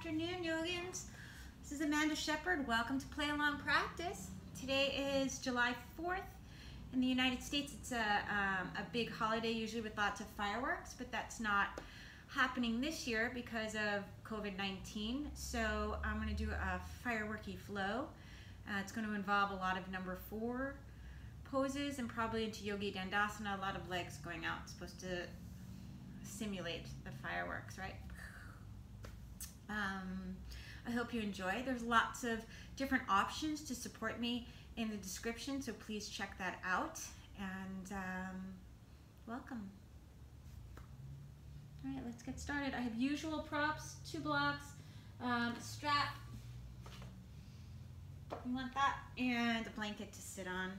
afternoon, yogins. This is Amanda Shepherd. Welcome to Play Along Practice. Today is July 4th. In the United States, it's a big holiday, usually with lots of fireworks, but that's not happening this year because of COVID-19. So I'm going to do a fireworky flow. It's going to involve a lot of number 4 poses and probably into Yogi Dandasana, a lot of legs going out. It's supposed to simulate the fireworks, right? I hope you enjoy. There's lots of different options to support me in the description, so please check that out. And welcome. All right, let's get started. I have usual props, 2 blocks, strap, you want that, and a blanket to sit on.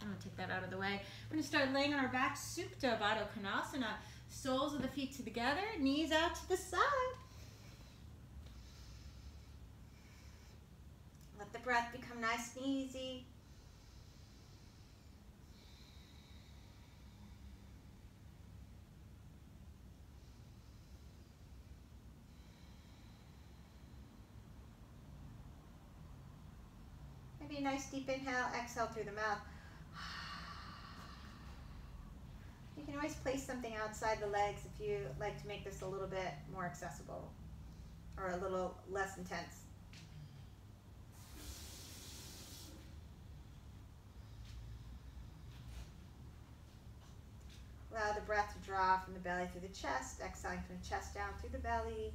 I'm gonna take that out of the way. We're gonna start laying on our back, Supta Baddha Konasana. Soles of the feet together, knees out to the side. Let the breath become nice and easy. Maybe a nice deep inhale, exhale through the mouth. You can always place something outside the legs if you like to make this a little bit more accessible or a little less intense. Allow the breath to draw from the belly through the chest, exhaling from the chest down through the belly,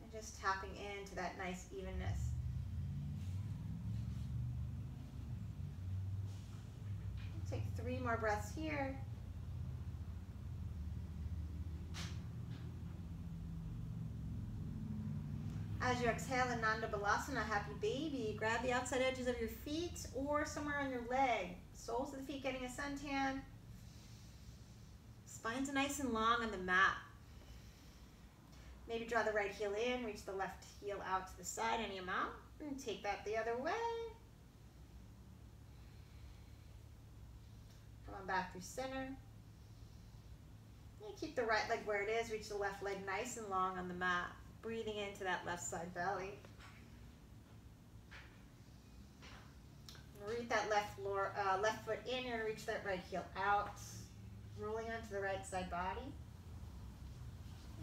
and just tapping into that nice evenness. Take 3 more breaths here. As you exhale, Ananda Balasana, happy baby. Grab the outside edges of your feet or somewhere on your leg. Soles of the feet getting a suntan. Spine's nice and long on the mat. Maybe draw the right heel in, reach the left heel out to the side, any amount, and take that the other way. Come on back through center. You keep the right leg where it is, reach the left leg nice and long on the mat. Breathing into that left side belly. Root that left foot in, you're going to reach that right heel out. Rolling onto the right side body.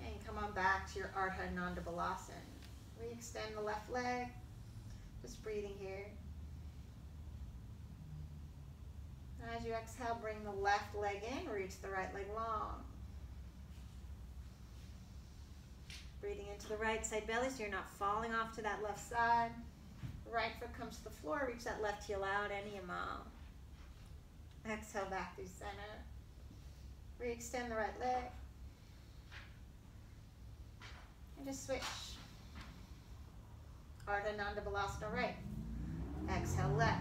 And come on back to your Ardha Matsyendrasana. Re-extend the left leg. Just breathing here. As you exhale, bring the left leg in, reach the right leg long. Breathing into the right side belly so you're not falling off to that left side. Right foot comes to the floor, reach that left heel out any amount. Exhale back through center. Re-extend the right leg. And just switch. Ardha Matsyendrasana right. Exhale left.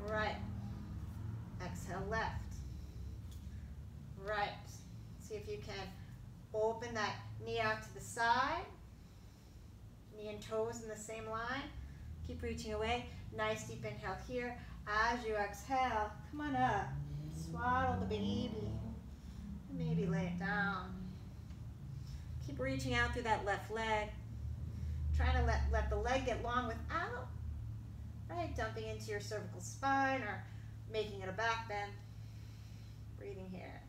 Right. Exhale left. Right. See if you can open that knee out to the side. Knee and toes in the same line. Keep reaching away. Nice deep inhale here. As you exhale, come on up. Swaddle the baby. Maybe lay it down. Keep reaching out through that left leg. Trying to let the leg get long without, right, dumping into your cervical spine or making it a back bend. Breathing here.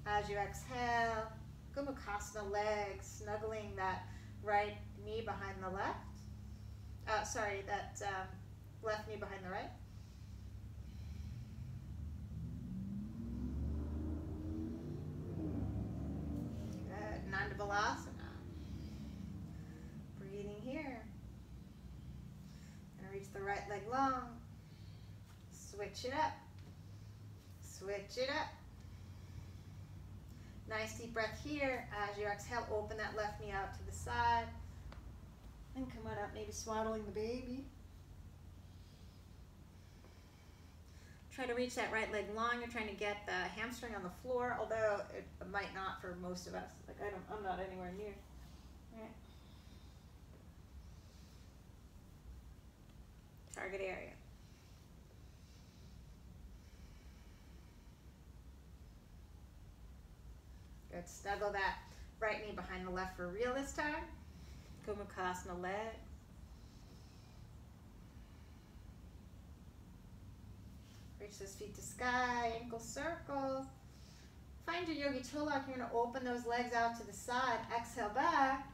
As you exhale, Gomukhasana legs, snuggling that right knee behind the left. Left knee behind the right. Good. Nanda Balasana. Breathing here. And reach the right leg long. Switch it up. Switch it up. Nice deep breath here. As you exhale, open that left knee out to the side. And come on up, maybe swaddling the baby. Try to reach that right leg long. You're trying to get the hamstring on the floor, although it might not for most of us. Like I'm not anywhere near. All right. Target area. Good. Snuggle that right knee behind the left for real this time. Gomukhasana leg. Reach those feet to sky, ankle circles. Find your yogi toe lock. You're going to open those legs out to the side. Exhale back.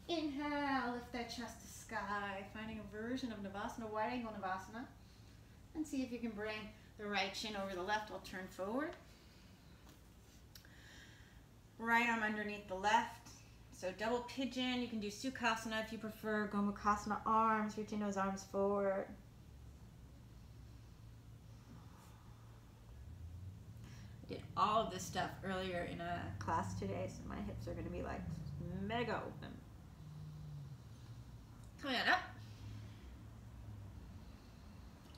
Inhale, lift that chest to sky. Finding a version of Navasana, wide angle Navasana. And see if you can bring the right shin over the left. I'll turn forward. Right arm underneath the left. So double pigeon. You can do Sukhasana if you prefer. Gomukhasana arms, reaching those arms forward. I did all of this stuff earlier in a class today, so my hips are going to be like mega open. Coming on up.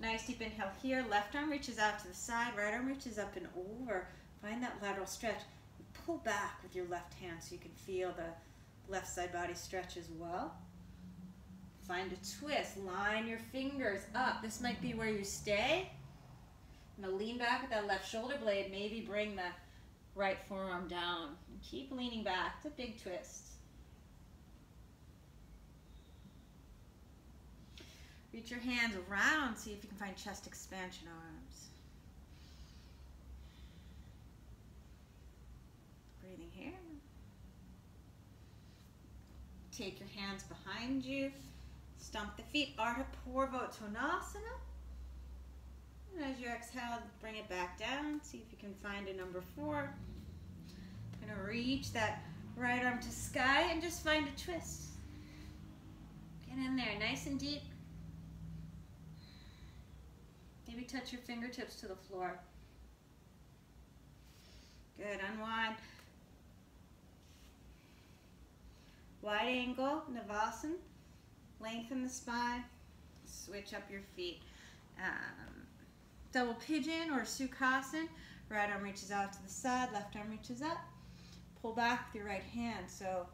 Nice deep inhale here. Left arm reaches out to the side. Right arm reaches up and over. Find that lateral stretch. Pull back with your left hand so you can feel the left side body stretch as well. Find a twist. Line your fingers up. This might be where you stay. I'm going to lean back with that left shoulder blade. Maybe bring the right forearm down. And keep leaning back. It's a big twist. Reach your hands around. See if you can find chest expansion arms. Breathing here. Take your hands behind you. Stomp the feet. Ardha Matsyendrasana. And as you exhale, bring it back down. See if you can find a number 4. Going to reach that right arm to sky and just find a twist. Get in there, nice and deep. Maybe touch your fingertips to the floor. Good, unwind. Wide angle, Navasana. Lengthen the spine. Switch up your feet. Double pigeon or Sukhasana. Right arm reaches out to the side, left arm reaches up. Pull back with your right hand so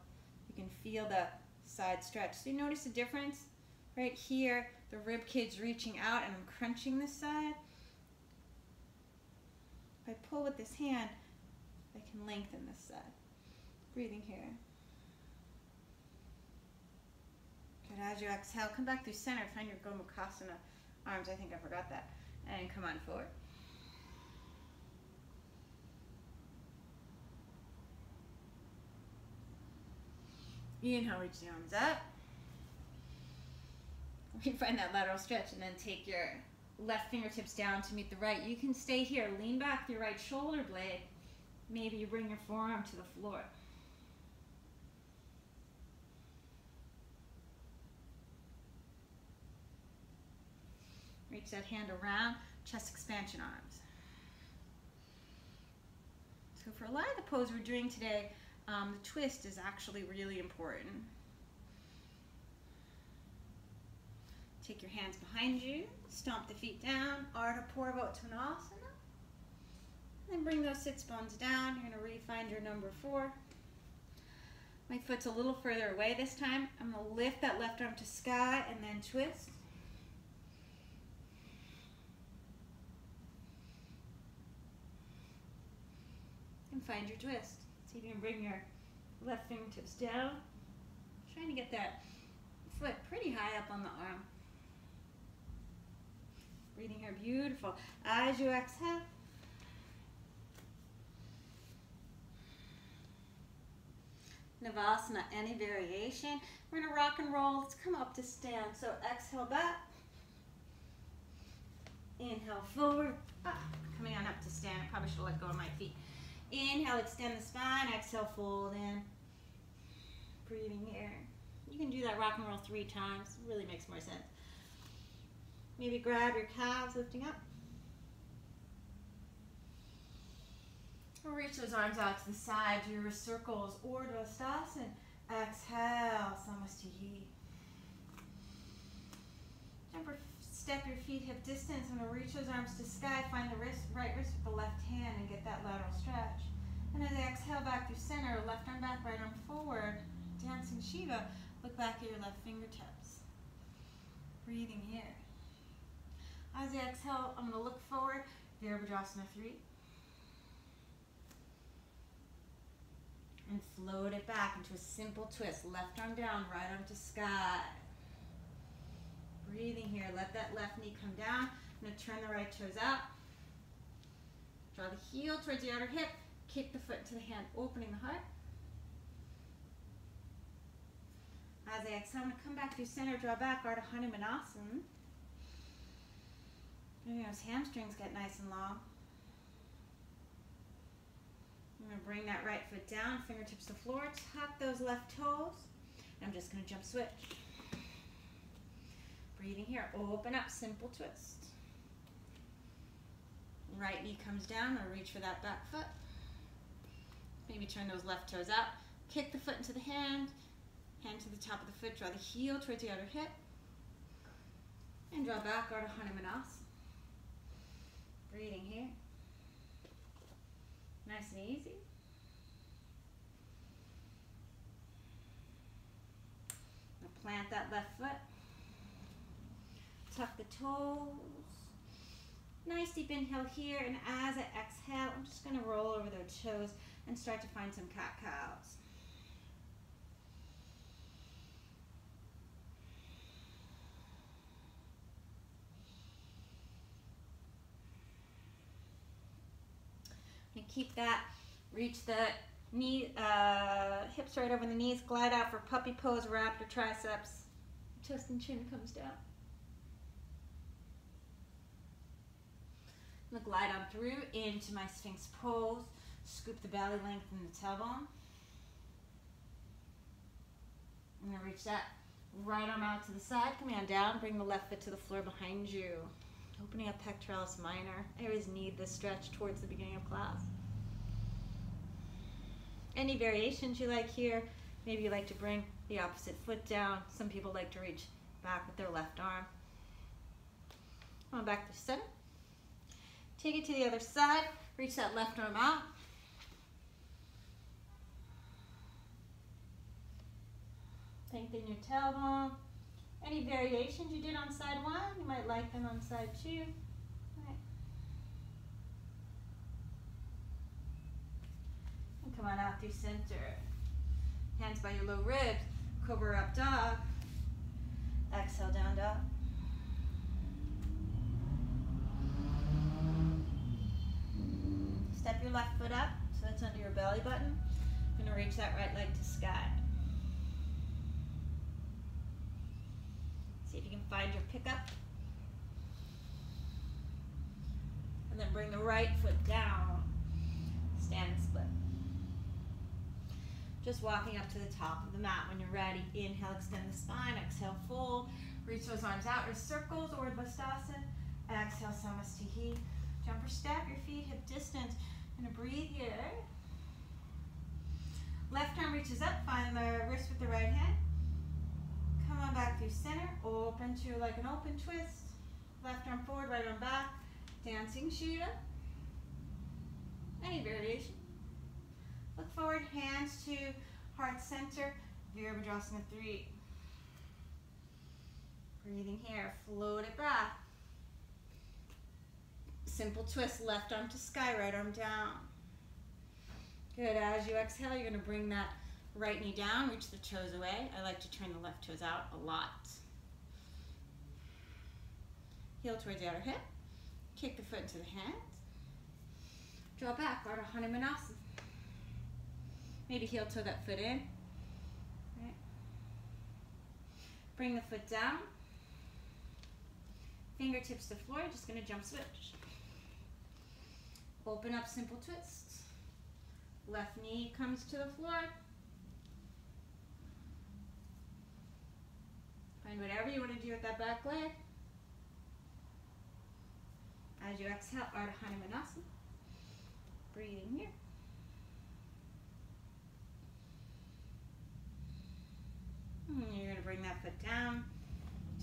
you can feel the side stretch. So you notice the difference? Right here, the rib cage's reaching out and I'm crunching this side. If I pull with this hand, I can lengthen this side. Breathing here. Good, as you exhale, come back through center, find your Gomukhasana arms. I think I forgot that. And come on forward. Inhale, reach the arms up. You find that lateral stretch and then take your left fingertips down to meet the right. You can stay here. Lean back your right shoulder blade. Maybe you bring your forearm to the floor. Reach that hand around, chest expansion arms. So for a lot of the pose we're doing today, the twist is actually really important. Take your hands behind you, stomp the feet down, Ardha Matsyendrasana. Then bring those sits bones down. You're going to re-find your number 4. My foot's a little further away this time. I'm going to lift that left arm to sky and then twist. And find your twist. See if you can bring your left fingertips down. Trying to get that foot pretty high up on the arm. Breathing here, beautiful. As you exhale, Navasana, any variation. We're going to rock and roll. Let's come up to stand. So exhale back. Inhale forward. Coming on up to stand. I probably should let go of my feet. Inhale, extend the spine. Exhale, fold in. Breathing here. You can do that rock and roll 3 times. It really makes more sense. Maybe grab your calves, lifting up. Or reach those arms out to the side. Do your circles, urdhva. Exhale, samasthiti. Jump or step your feet hip distance. I'm going to reach those arms to sky. Find the right wrist with the left hand and get that lateral stretch. And as I exhale back through center, left arm back, right arm forward. Dancing Shiva. Look back at your left fingertips. Breathing here. As I exhale, I'm going to look forward. Virabhadrasana 3. And float it back into a simple twist. Left arm down, right arm to sky. Breathing here. Let that left knee come down. I'm going to turn the right toes out. Draw the heel towards the outer hip. Kick the foot into the hand, opening the heart. As I exhale, I'm going to come back through center, draw back, Ardha Matsyendrasana. Those hamstrings get nice and long. I'm going to bring that right foot down, fingertips to the floor, tuck those left toes. I'm just going to jump switch. Breathing here, open up, simple twist. Right knee comes down, I'm going to reach for that back foot. Maybe turn those left toes out, kick the foot into the hand to the top of the foot, draw the heel towards the outer hip, and draw back, Ardha Matsyendrasana. Breathing here. Nice and easy. Now plant that left foot. Tuck the toes. Nice deep inhale here, and as I exhale, I'm just going to roll over those toes and start to find some cat-cows. And keep that, reach the knee, hips right over the knees, glide out for puppy pose, wrap your triceps, chest and chin comes down. I'm going to glide on through into my Sphinx pose, scoop the belly, lengthen the tailbone. I'm going to reach that right arm out to the side, coming on down, bring the left foot to the floor behind you. Opening up pectoralis minor. I always need this stretch towards the beginning of class. Any variations you like here? Maybe you like to bring the opposite foot down. Some people like to reach back with their left arm. Come on back to center. Take it to the other side. Reach that left arm out. Lengthen your tailbone. Any variations you did on side one, you might like them on side two. Right. And come on out through center. Hands by your low ribs. Cobra up dog. Exhale, down dog. Step your left foot up so it's under your belly button. You're going to reach that right leg to sky. See if you can find your pickup. And then bring the right foot down. Stand and split. Just walking up to the top of the mat when you're ready. Inhale, extend the spine. Exhale, fold. Reach those arms out as circles, urdhva. Exhale, samasthihi. Jump or step your feet hip distance. Gonna breathe here. Left arm reaches up, find the wrist with the right hand. Come on back through center, open to like an open twist. Left arm forward, right arm back. Dancing Shira. Any variation. Look forward, hands to heart center. Virabhadrasana 3. Breathing here, float it back. Simple twist, left arm to sky, right arm down. Good, as you exhale, you're gonna bring that right knee down, reach the toes away. I like to turn the left toes out a lot. Heel towards the outer hip. Kick the foot into the hands. Draw back, Ardha Matsyendrasana. Maybe heel toe that foot in. Right. Bring the foot down. Fingertips to the floor, just gonna jump switch. Open up, simple twist. Left knee comes to the floor. Find whatever you want to do with that back leg. As you exhale, Ardha Matsyendrasana. Breathing here. You're going to bring that foot down.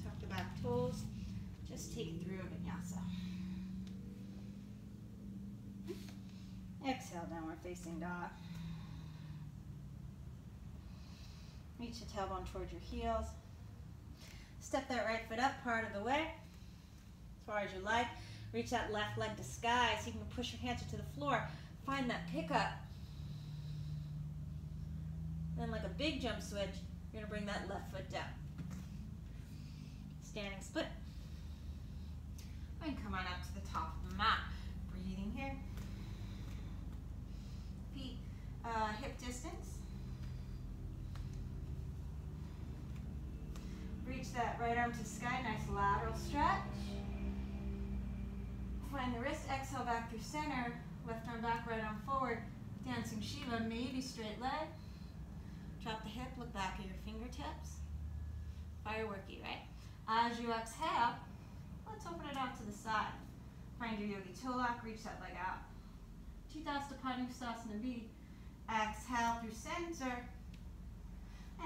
Tuck the back toes. Just take it through a vinyasa. Exhale, downward facing dog. Reach the tailbone towards your heels. Step that right foot up part of the way, as far as you like. Reach that left leg to sky so you can push your hands into the floor. Find that pickup. Then like a big jump switch, you're going to bring that left foot down. Standing split. And come on up to the top of the mat. Breathing here. Feet hip distance. Reach that right arm to sky, nice lateral stretch. Find the wrist, exhale back through center. Left arm back, right arm forward. Dancing Shiva, maybe straight leg. Drop the hip, look back at your fingertips. Fireworky, right? As you exhale, let's open it out to the side. Find your yogi toe lock, reach that leg out. Untitled B. Exhale through center.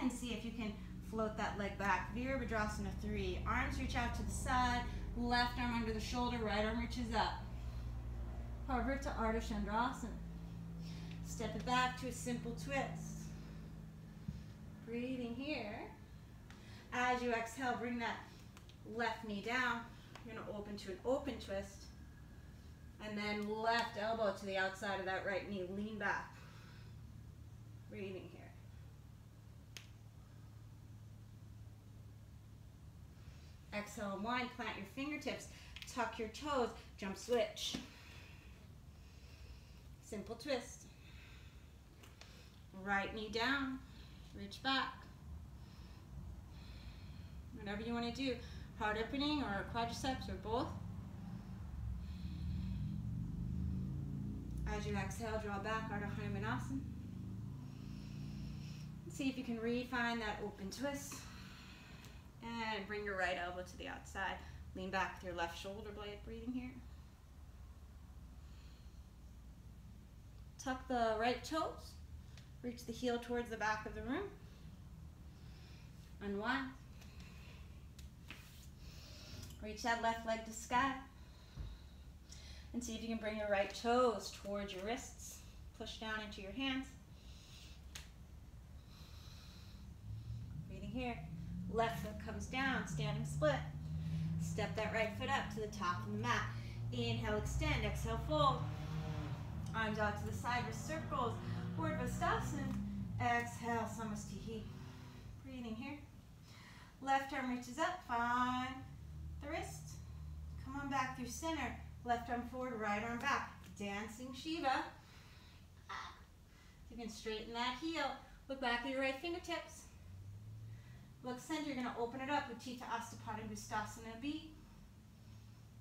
And see if you can float that leg back. Virabhadrasana 3. Arms reach out to the side. Left arm under the shoulder, right arm reaches up. Parvrita Ardha Matsyendrasana. Step it back to a simple twist. Breathing here. As you exhale, bring that left knee down. You're going to open to an open twist. And then left elbow to the outside of that right knee. Lean back. Breathing here. Exhale, unwind, plant your fingertips. Tuck your toes. Jump switch. Simple twist. Right knee down. Reach back. Whatever you want to do. Hard opening or quadriceps or both. As you exhale, draw back, Ardha Matsyendrasana. See if you can refine that open twist. And bring your right elbow to the outside. Lean back with your left shoulder blade. Breathing here. Tuck the right toes. Reach the heel towards the back of the room. Unwind. Reach that left leg to sky. And see if you can bring your right toes towards your wrists. Push down into your hands. Breathing here. Left foot comes down, standing split. Step that right foot up to the top of the mat. Inhale, extend. Exhale, fold. Arms out to the side, wrist circles. Urdhva. Exhale, samasthihi. Breathing here. Left arm reaches up. Find the wrist. Come on back through center. Left arm forward, right arm back. Dancing Shiva. You can straighten that heel. Look back at your right fingertips. Look center, you're going to open it up. Utthita Astapati B.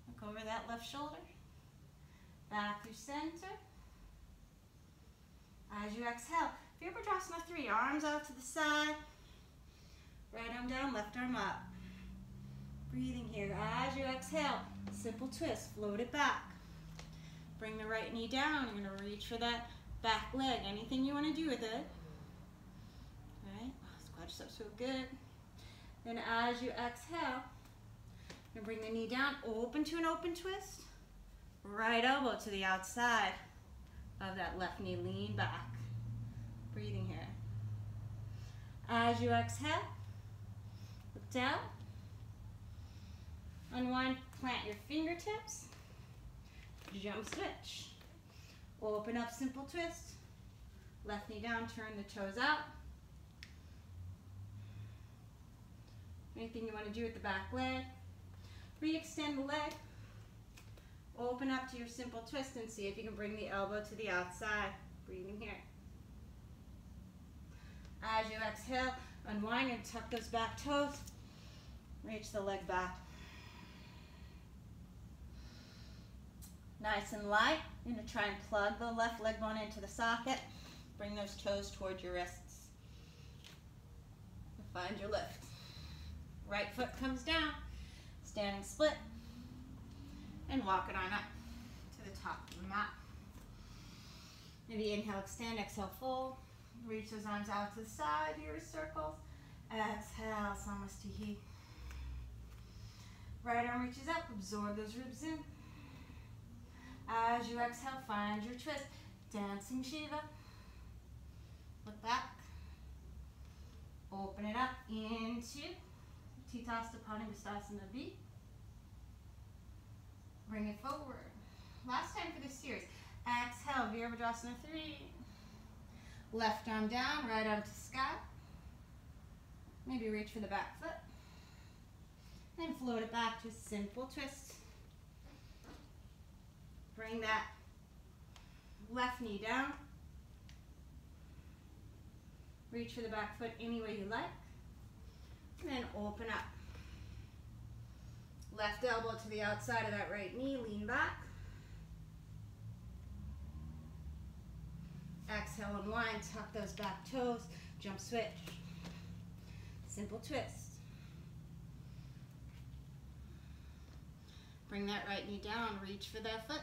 Look over that left shoulder. Back through center. As you exhale, Virabhadrasana 3. Arms out to the side. Right arm down, left arm up. Breathing here. As you exhale, simple twist. Float it back. Bring the right knee down. You're going to reach for that back leg. Anything you want to do with it. All right. Quadriceps feel good. Then as you exhale, you bring the knee down, open to an open twist. Right elbow to the outside of that left knee, lean back. Breathing here. As you exhale, look down. Unwind, plant your fingertips. Jump switch. Open up, simple twist. Left knee down, turn the toes out. Anything you want to do with the back leg. Re-extend the leg. Open up to your simple twist and see if you can bring the elbow to the outside. Breathing here. As you exhale, unwind and tuck those back toes. Reach the leg back. Nice and light. You're going to try and plug the left leg bone into the socket. Bring those toes towards your wrists. Find your lift. Right foot comes down. Standing split. And walk it on up to the top of the mat. Maybe inhale, extend, exhale, fold. Reach those arms out to the side, your circles. Exhale, samasthihi. Right arm reaches up, absorb those ribs in. As you exhale, find your twist. Dancing Shiva. Look back. Open it up into Utthita B. Bring it forward. Last time for this series. Exhale, Virabhadrasana 3. Left arm down, right arm to sky. Maybe reach for the back foot. Then float it back to a simple twist. Bring that left knee down. Reach for the back foot any way you like. And then open up. Left elbow to the outside of that right knee, lean back. Exhale, unwind, tuck those back toes, jump switch. Simple twist. Bring that right knee down, reach for that foot.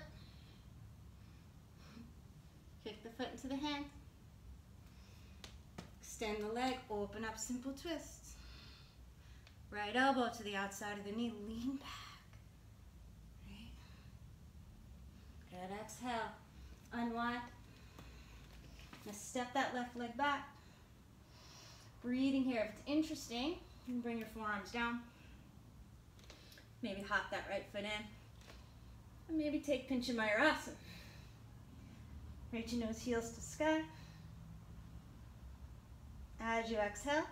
Kick the foot into the hand. Extend the leg, open up, simple twist. Right elbow to the outside of the knee, lean back. Right. Good, exhale, unwind. Now step that left leg back. Breathing here. If it's interesting, you can bring your forearms down. Maybe hop that right foot in. And maybe take Pigeon. Reach your nose, heels to sky. As you exhale,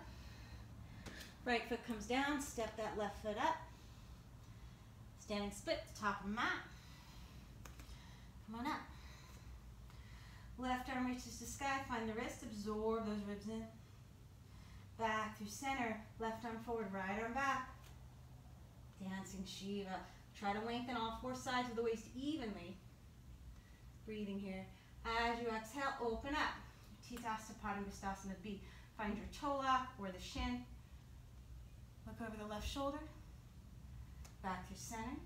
right foot comes down, step that left foot up. Standing split, top of the mat. Come on up. Left arm reaches to sky, find the wrist, absorb those ribs in. Back through center, left arm forward, right arm back. Dancing Shiva. Try to lengthen all four sides of the waist evenly. Breathing here. As you exhale, open up. Titasana Padangustasana B. Find your toe lock or the shin. Look over the left shoulder. Back through center.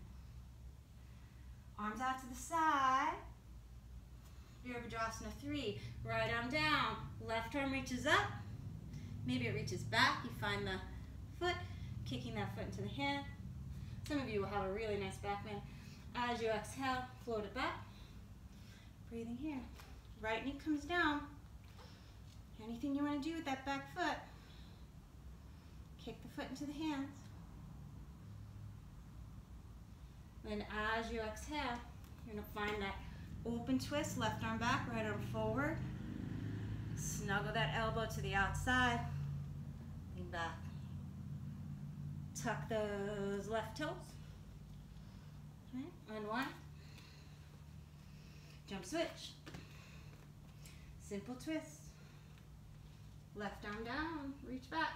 Arms out to the side. Virabhadrasana 3. Right arm down. Left arm reaches up. Maybe it reaches back. You find the foot. Kicking that foot into the hand. Some of you will have a really nice back bend. As you exhale, float it back. Breathing here. Right knee comes down. Anything you want to do with that back foot. Kick the foot into the hands. Then as you exhale, you're going to find that open twist, left arm back, right arm forward. Snuggle that elbow to the outside. Lean back. Tuck those left toes. Right, unwind. Jump switch. Simple twist. Left arm down, reach back.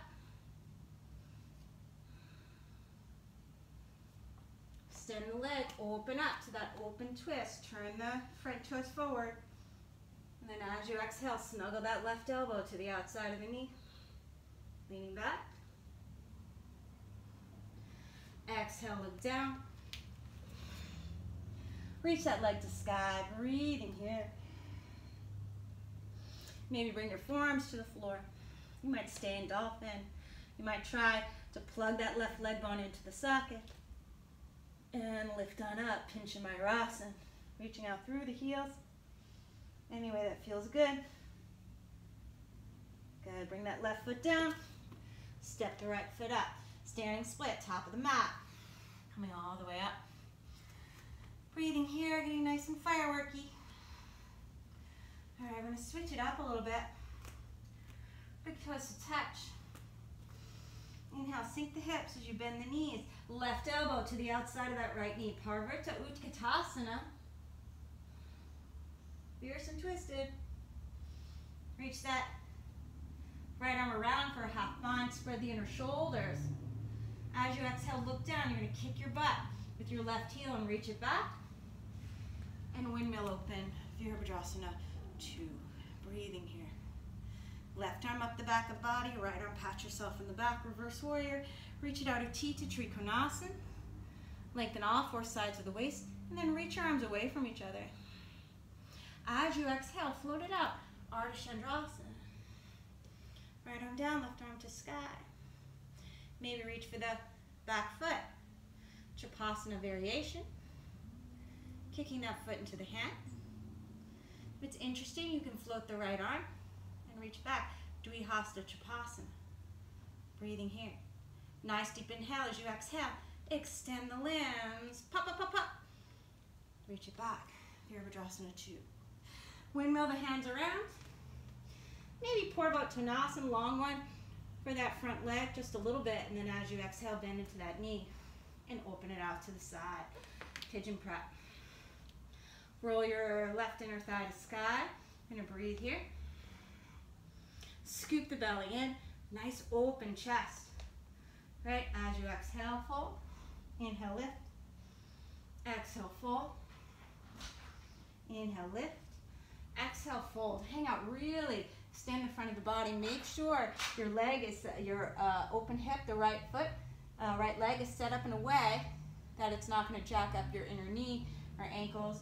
Extend the leg, open up to that open twist. Turn the front toes forward. And then as you exhale, snuggle that left elbow to the outside of the knee. Leaning back. Exhale, look down. Reach that leg to sky, breathing here. Maybe bring your forearms to the floor. You might stay in dolphin. You might try to plug that left leg bone into the socket. And lift on up, Pigeon. Reaching out through the heels. Any way that feels good. Good, bring that left foot down. Step the right foot up. Standing split, top of the mat. Coming all the way up. Breathing here, getting nice and fireworky. All right, we're going to switch it up a little bit. Big toes to touch. Inhale, sink the hips as you bend the knees. Left elbow to the outside of that right knee. Parvarta Utkatasana. Fierce and twisted. Reach that right arm around for a half bind. Spread the inner shoulders. As you exhale, look down. You're going to kick your butt with your left heel and reach it back. And windmill open. Virabhadrasana 2. Breathing here. Left arm up the back of the body. Right arm pat yourself in the back. Reverse warrior. Reach it out of T to Trikonasana. Lengthen all four sides of the waist. And then reach your arms away from each other. As you exhale, float it out. Ardha Matsyendrasana. Right arm down, left arm to sky. Maybe reach for the back foot. Chapasana variation. Kicking that foot into the hands. If it's interesting, you can float the right arm and reach back. Dvihasta Chapasana. Breathing here. Nice deep inhale as you exhale. Extend the limbs. Pop, pop, pop, pop. Reach it back. Virabhadrasana 2. Windmill the hands around. Maybe pour about Dhanurasana, long one for that front leg, just a little bit, and then as you exhale, bend into that knee and open it out to the side. Pigeon prep. Roll your left inner thigh to sky. I'm gonna breathe here. Scoop the belly in, nice open chest. Right, as you exhale, fold. Inhale, lift. Exhale, fold. Inhale, lift. Exhale, fold. Hang out, really extend the front of the body. Make sure your leg is, your open hip, the right foot, right leg is set up in a way that it's not going to jack up your inner knee or ankles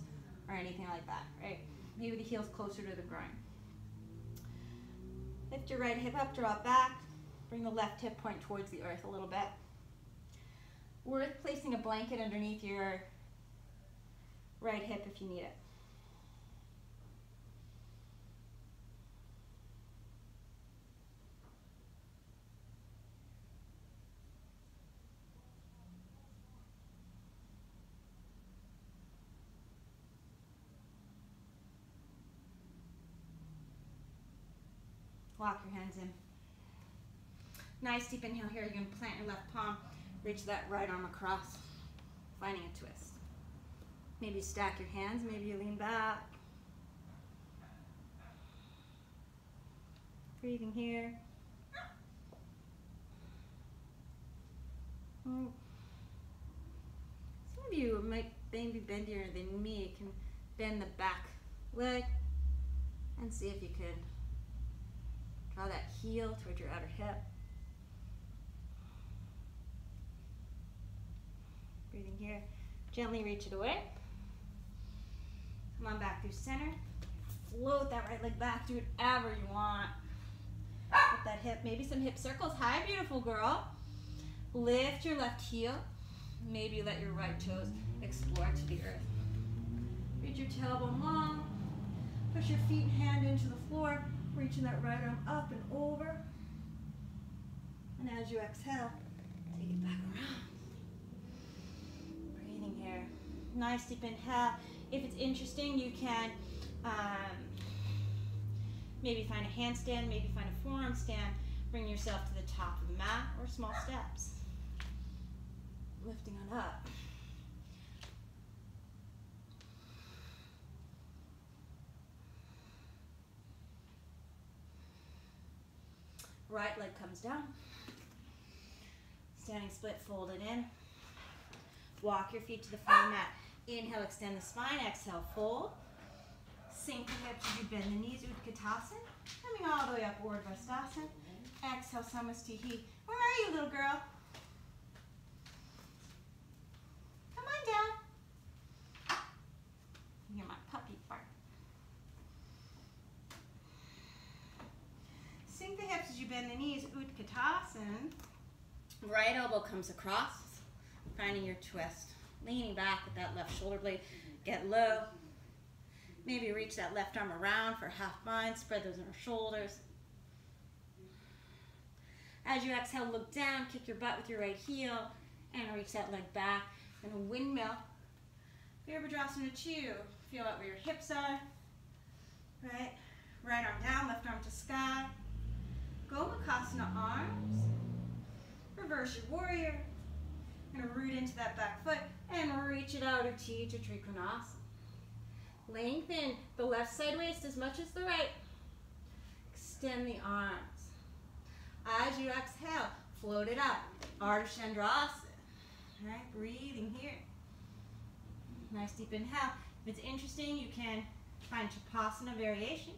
or anything like that, right? Maybe the heel's closer to the groin. Lift your right hip up, drop back. Bring the left hip point towards the earth a little bit. Worth placing a blanket underneath your right hip if you need it. Walk your hands in. Nice deep inhale here. You're going to plant your left palm, reach that right arm across, finding a twist. Maybe stack your hands, maybe you lean back. Breathing here. Some of you might maybe bendier than me. You can bend the back leg and see if you can draw that heel towards your outer hip. Breathing here. Gently reach it away. Come on back through center. Float that right leg back. Do whatever you want. With that hip. Maybe some hip circles. Hi, beautiful girl. Lift your left heel. Maybe let your right toes explore to the earth. Reach your tailbone long. Push your feet and hand into the floor. Reaching that right arm up and over. And as you exhale, take it back around. Breathing here. Nice deep inhale. If it's interesting, you can maybe find a handstand, maybe find a forearm stand. Bring yourself to the top of the mat or small steps. Lifting on up. Right leg comes down. Standing split, fold it in. Walk your feet to the front of the mat. Inhale, extend the spine. Exhale, fold. Sink the hips as you bend the knees, Utkatasana. Coming all the way up, urdhva. Exhale, Samastihi. Where are you, little girl? Come on down. You hear my puppy bark. Sink the hips as you bend the knees, Utkatasana. Right elbow comes across, finding your twist. Leaning back with that left shoulder blade. Get low. Maybe reach that left arm around for half bind. Spread those inner shoulders. As you exhale, look down. Kick your butt with your right heel. And reach that leg back. And a windmill. Virabhadrasana 2. Feel out where your hips are. Right. Right arm down. Left arm to sky. Gomukhasana arms. Reverse your warrior. Gonna root into that back foot and reach it out, Uttita Trikonasana. Lengthen the left side waist as much as the right. Extend the arms. As you exhale, float it up. Ardha Matsyendrasana. Right, breathing here. Nice deep inhale. If it's interesting, you can find Chapasana variation.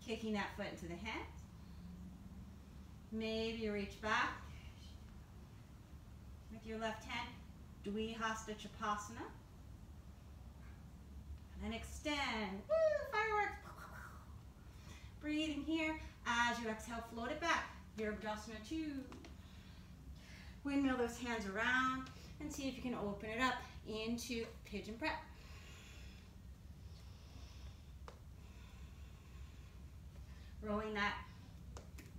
Kicking that foot into the hands. Maybe you reach back with your left hand, Dvihasta Chapasana. And then extend. Woo, fireworks. Breathing here. As you exhale, float it back. Virabhadrasana 2. Windmill those hands around and see if you can open it up into pigeon prep. Rolling that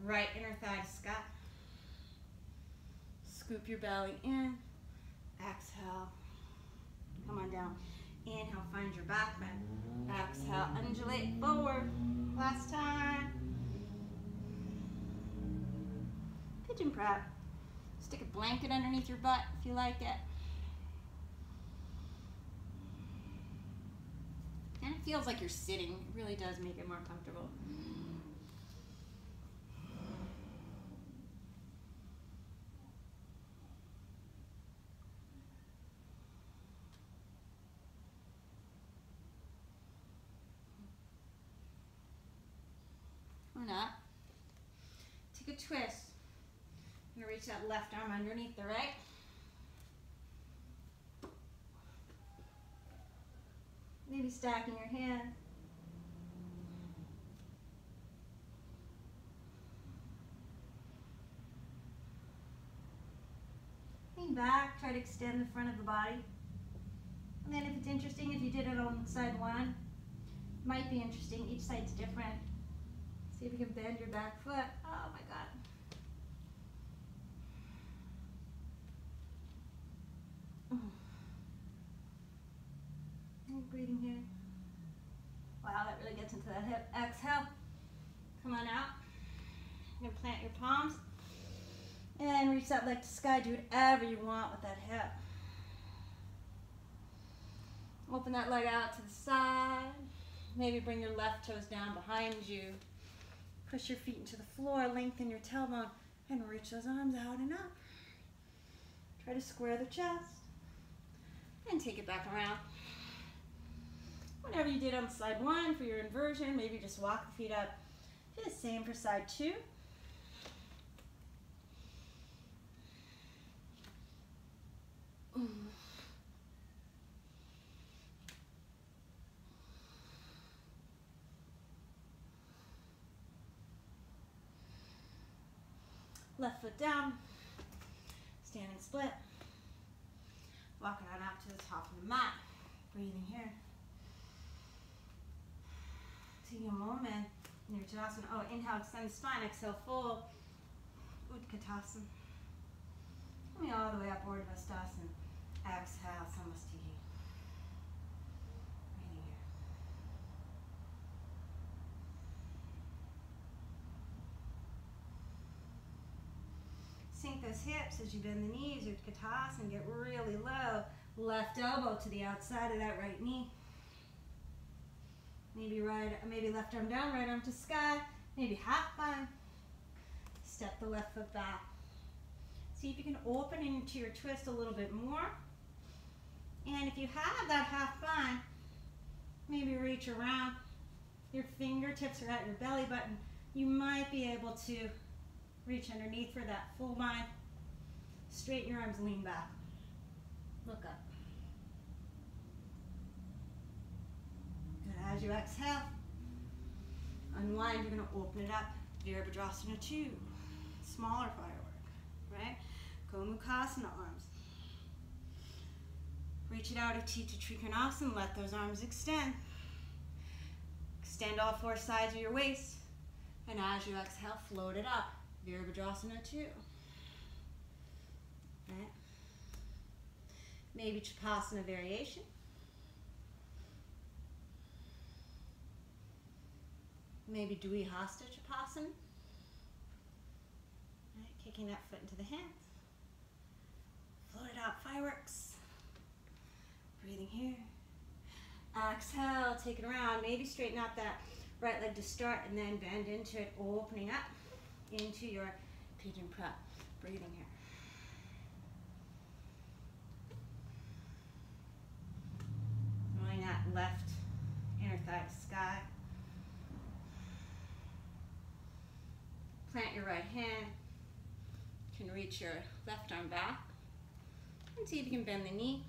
right inner thigh to sky. Scoop your belly in. Exhale. Come on down. Inhale, find your back bend. Exhale, undulate forward. Last time. Pigeon prep. Stick a blanket underneath your butt if you like it. And it feels like you're sitting. It really does make it more comfortable. Or not. Take a twist. I'm going to reach that left arm underneath the right. Maybe stacking your hand. Lean back, try to extend the front of the body. And then if it's interesting, if you did it on side one, might be interesting, each side's different. See if you can bend your back foot. Oh my God. Breathing here. Wow, that really gets into that hip. Exhale. Come on out. You're gonna plant your palms and reach that leg to sky. Do whatever you want with that hip. Open that leg out to the side. Maybe bring your left toes down behind you. Push your feet into the floor. Lengthen your tailbone and reach those arms out and up. Try to square the chest and take it back around. Whatever you did on side one for your inversion, maybe just walk the feet up. Do the same for side two. Left foot down, standing split. Walking on out to the top of the mat. Breathing here. Take a moment in your Tadasana. Oh, inhale, extend the spine. Exhale, fold. Utkatasana. Coming all the way up, urdhva. Exhale, samastiti. Breathing here. Sink those hips as you bend the knees, utkatasana. Get really low. Left elbow to the outside of that right knee. Maybe left arm down, right arm to sky. Maybe half bind. Step the left foot back. See if you can open into your twist a little bit more. And if you have that half bind, maybe reach around. Your fingertips are at your belly button. You might be able to reach underneath for that full bind. Straighten your arms, lean back. Look up. As you exhale, unwind, you're going to open it up. Virabhadrasana 2, smaller firework, right? Gomukhasana arms. Reach it out, Utthita Trikonasana, let those arms extend. Extend all four sides of your waist. And as you exhale, float it up. Virabhadrasana 2. Right? Maybe Chapasana variation. Maybe Dvihasta Chapasana. Right, kicking that foot into the hands. Float it out, fireworks. Breathing here. Exhale, take it around. Maybe straighten out that right leg to start and then bend into it, opening up into your pigeon prep. Breathing here. Rolling that left inner thigh to sky. Plant your right hand. You can reach your left arm back. And see if you can bend the knee.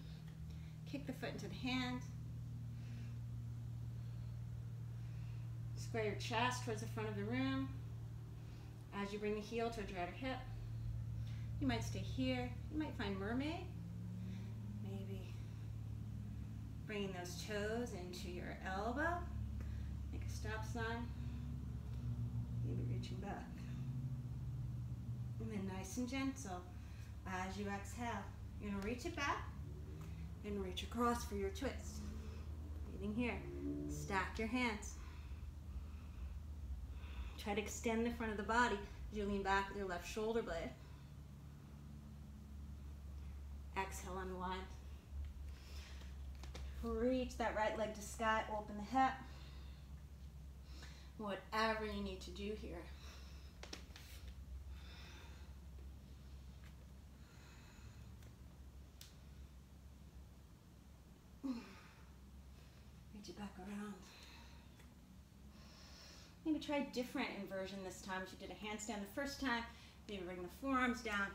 Kick the foot into the hand. Square your chest towards the front of the room. As you bring the heel towards your outer hip. You might stay here. You might find mermaid. Maybe bringing those toes into your elbow. Make a stop sign. Maybe reaching back. And then nice and gentle, as you exhale, you're going to reach it back and reach across for your twist. Breathing here. Stack your hands. Try to extend the front of the body as you lean back with your left shoulder blade. Exhale, unwind. Reach that right leg to sky, open the hip. Whatever you need to do here. Reach it back around. Maybe try a different inversion this time. If you did a handstand the first time, maybe bring the forearms down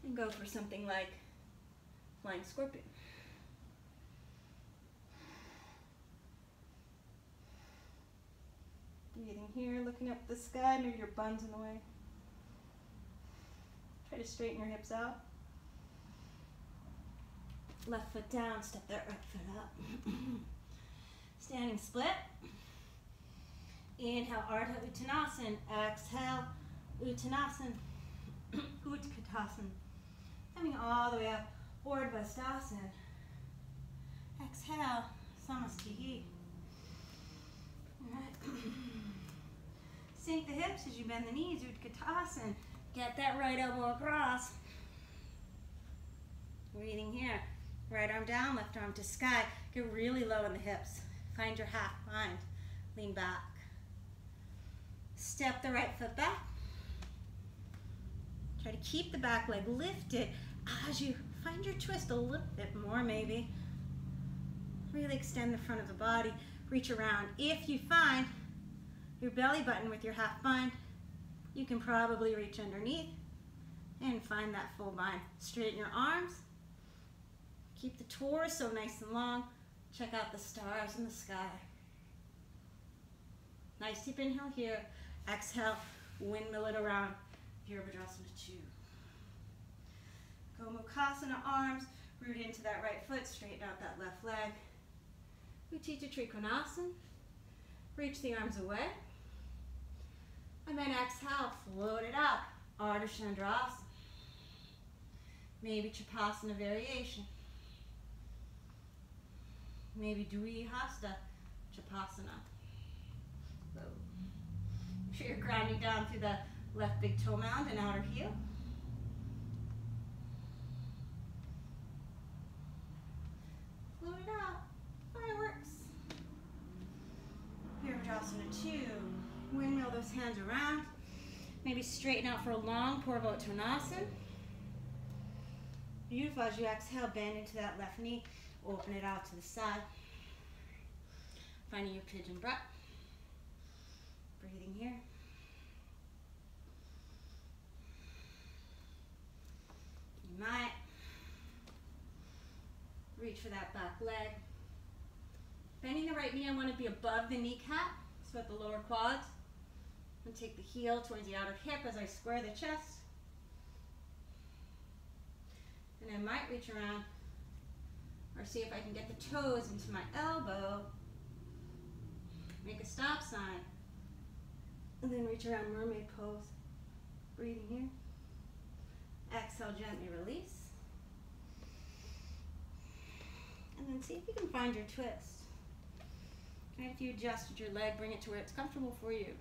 and go for something like flying scorpion. Breathing here, looking up at the sky, maybe your bun's in the way. Try to straighten your hips out. Left foot down, step that right foot up. Standing split. Inhale, Ardha Uttanasana. Exhale, Uttanasana. Utkatasana. Coming all the way up, urdhva. Exhale, Samasthihi. Alright. Sink the hips as you bend the knees, Utkatasana. Get that right elbow across. Breathing here. Right arm down, left arm to sky. Get really low in the hips. Find your half bind. Lean back. Step the right foot back. Try to keep the back leg lifted as you find your twist a little bit more maybe. Really extend the front of the body. Reach around. If you find your belly button with your half bind, you can probably reach underneath and find that full bind. Straighten your arms. Keep the torso nice and long. Check out the stars in the sky. Nice deep inhale here. Exhale, windmill it around. Virabhadrasana 2. Gomukhasana arms. Root into that right foot. Straighten out that left leg. Utthita Trikonasana. Reach the arms away. And then exhale, float it up. Ardha Chandrasana. Maybe Chapasana variation. Maybe Dvihasta Chapasana. So, make sure you're grounding down through the left big toe mound and outer heel. Float it out. Fireworks. Virabhadrasana 2. Windmill those hands around. Maybe straighten out for a long Purvottanasana. Beautiful. As you exhale, bend into that left knee. Open it out to the side. Finding your pigeon breath. Breathing here. You might reach for that back leg. Bending the right knee, I want to be above the kneecap, so at the lower quads. And take the heel towards the outer hip as I square the chest. And I might reach around or see if I can get the toes into my elbow. Make a stop sign. And then reach around mermaid pose. Breathing here. Exhale, gently release. And then see if you can find your twist. And if you adjusted your leg, bring it to where it's comfortable for you.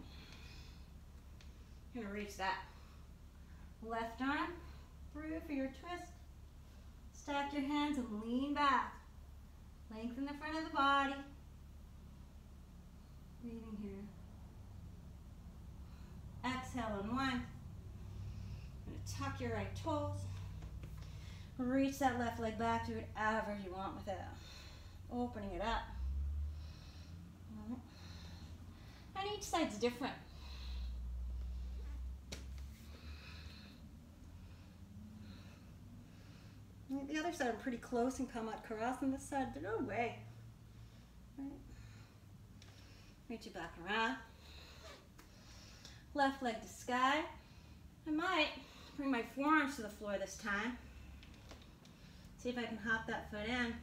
You're going to reach that left arm through for your twist. Stack your hands and lean back. Lengthen the front of the body. Breathing here. Exhale, unwind. You're going to tuck your right toes. Reach that left leg back, do whatever you want with it. Opening it up. And each side's different. The other side, I'm pretty close in Kamatkarasana. This side, no way. Right. Reach it back around. Left leg to sky. I might bring my forearms to the floor this time. See if I can hop that foot in.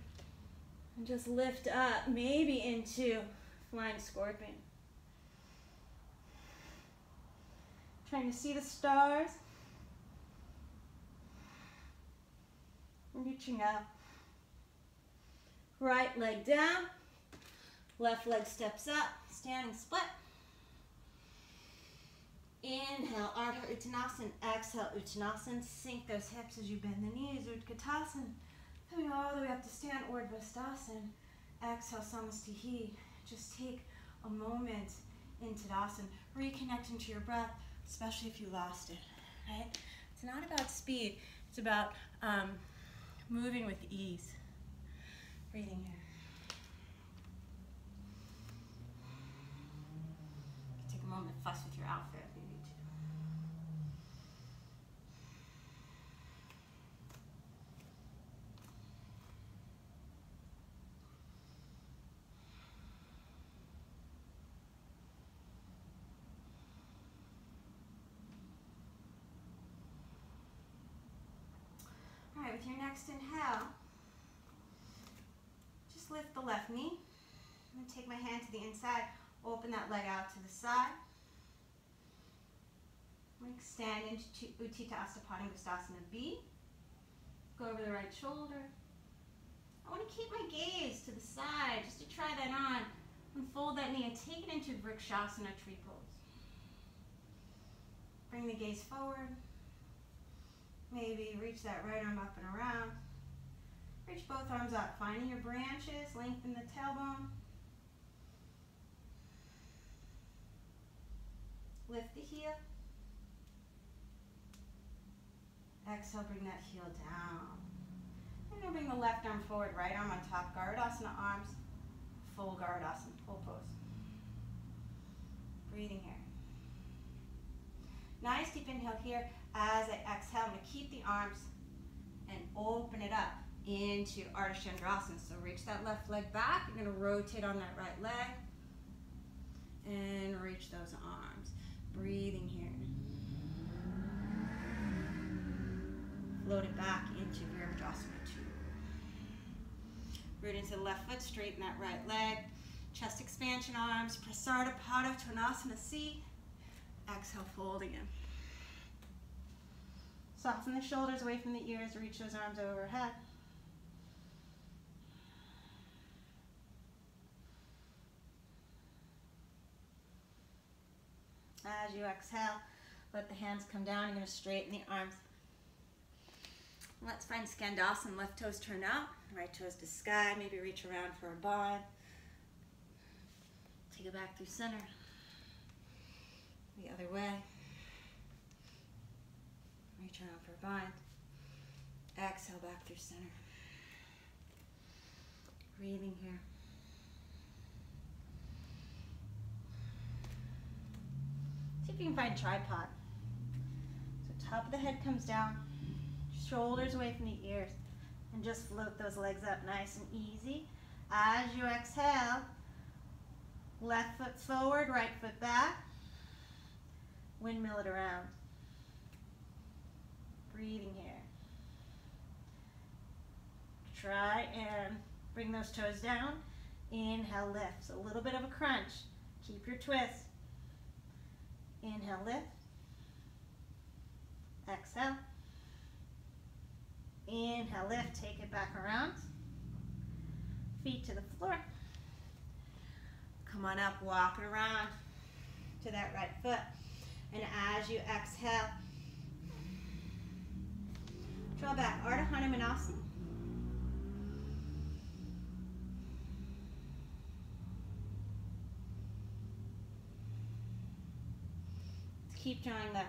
And just lift up, maybe into flying scorpion. Trying to see the stars. Reaching up. Right leg down. Left leg steps up. Standing split. Inhale, Ardha Uttanasana. Exhale, Uttanasana. Sink those hips as you bend the knees. Utkatasana. Coming all the way up to stand, urdhva. Exhale, Samastihi. Just take a moment in Tadasana. Reconnecting to your breath, especially if you lost it, right? It's not about speed. It's about moving with ease. Breathing here. Take a moment to fuss with your outfit if you need to. All right, with your next inhale, just lift the left knee. I'm going to take my hand to the inside, open that leg out to the side. I'm going to extend into Utthita Padangusthasana B. Go over the right shoulder. I want to keep my gaze to the side just to try that on. Unfold that knee and take it into Vrikshasana, tree pose. Bring the gaze forward. Maybe reach that right arm up and around. Reach both arms up, finding your branches, lengthen the tailbone. Lift the heel. Exhale, bring that heel down. And then bring the left arm forward, right arm on top, Garudasana arms, full Garudasana, full pose. Breathing here. Nice deep inhale here. As I exhale, I'm going to keep the arms and open it up into Ardha Matsyendrasana. So reach that left leg back. You're going to rotate on that right leg and reach those arms. Breathing here. Float it back into Virabhadrasana 2. Root into the left foot, straighten that right leg. Chest expansion arms. Prasarda Pada Tvanasana C. Exhale, fold again. Soften the shoulders away from the ears, reach those arms overhead. As you exhale, let the hands come down. You're going to straighten the arms. Let's find Skandasana. Left toes turn out, right toes to sky. Maybe reach around for a bind. Take it back through center. The other way. Reach around for a bind. Exhale back through center. Breathing here. See if you can find tripod. So top of the head comes down, shoulders away from the ears, and just float those legs up nice and easy. As you exhale, left foot forward, right foot back. Windmill it around. Breathing here. Try and bring those toes down. Inhale, lift. So a little bit of a crunch. Keep your twist. Inhale, lift. Exhale. Inhale, lift. Take it back around. Feet to the floor. Come on up, walk it around to that right foot. And as you exhale, draw back, Ardha Hanumanasana. Keep drawing the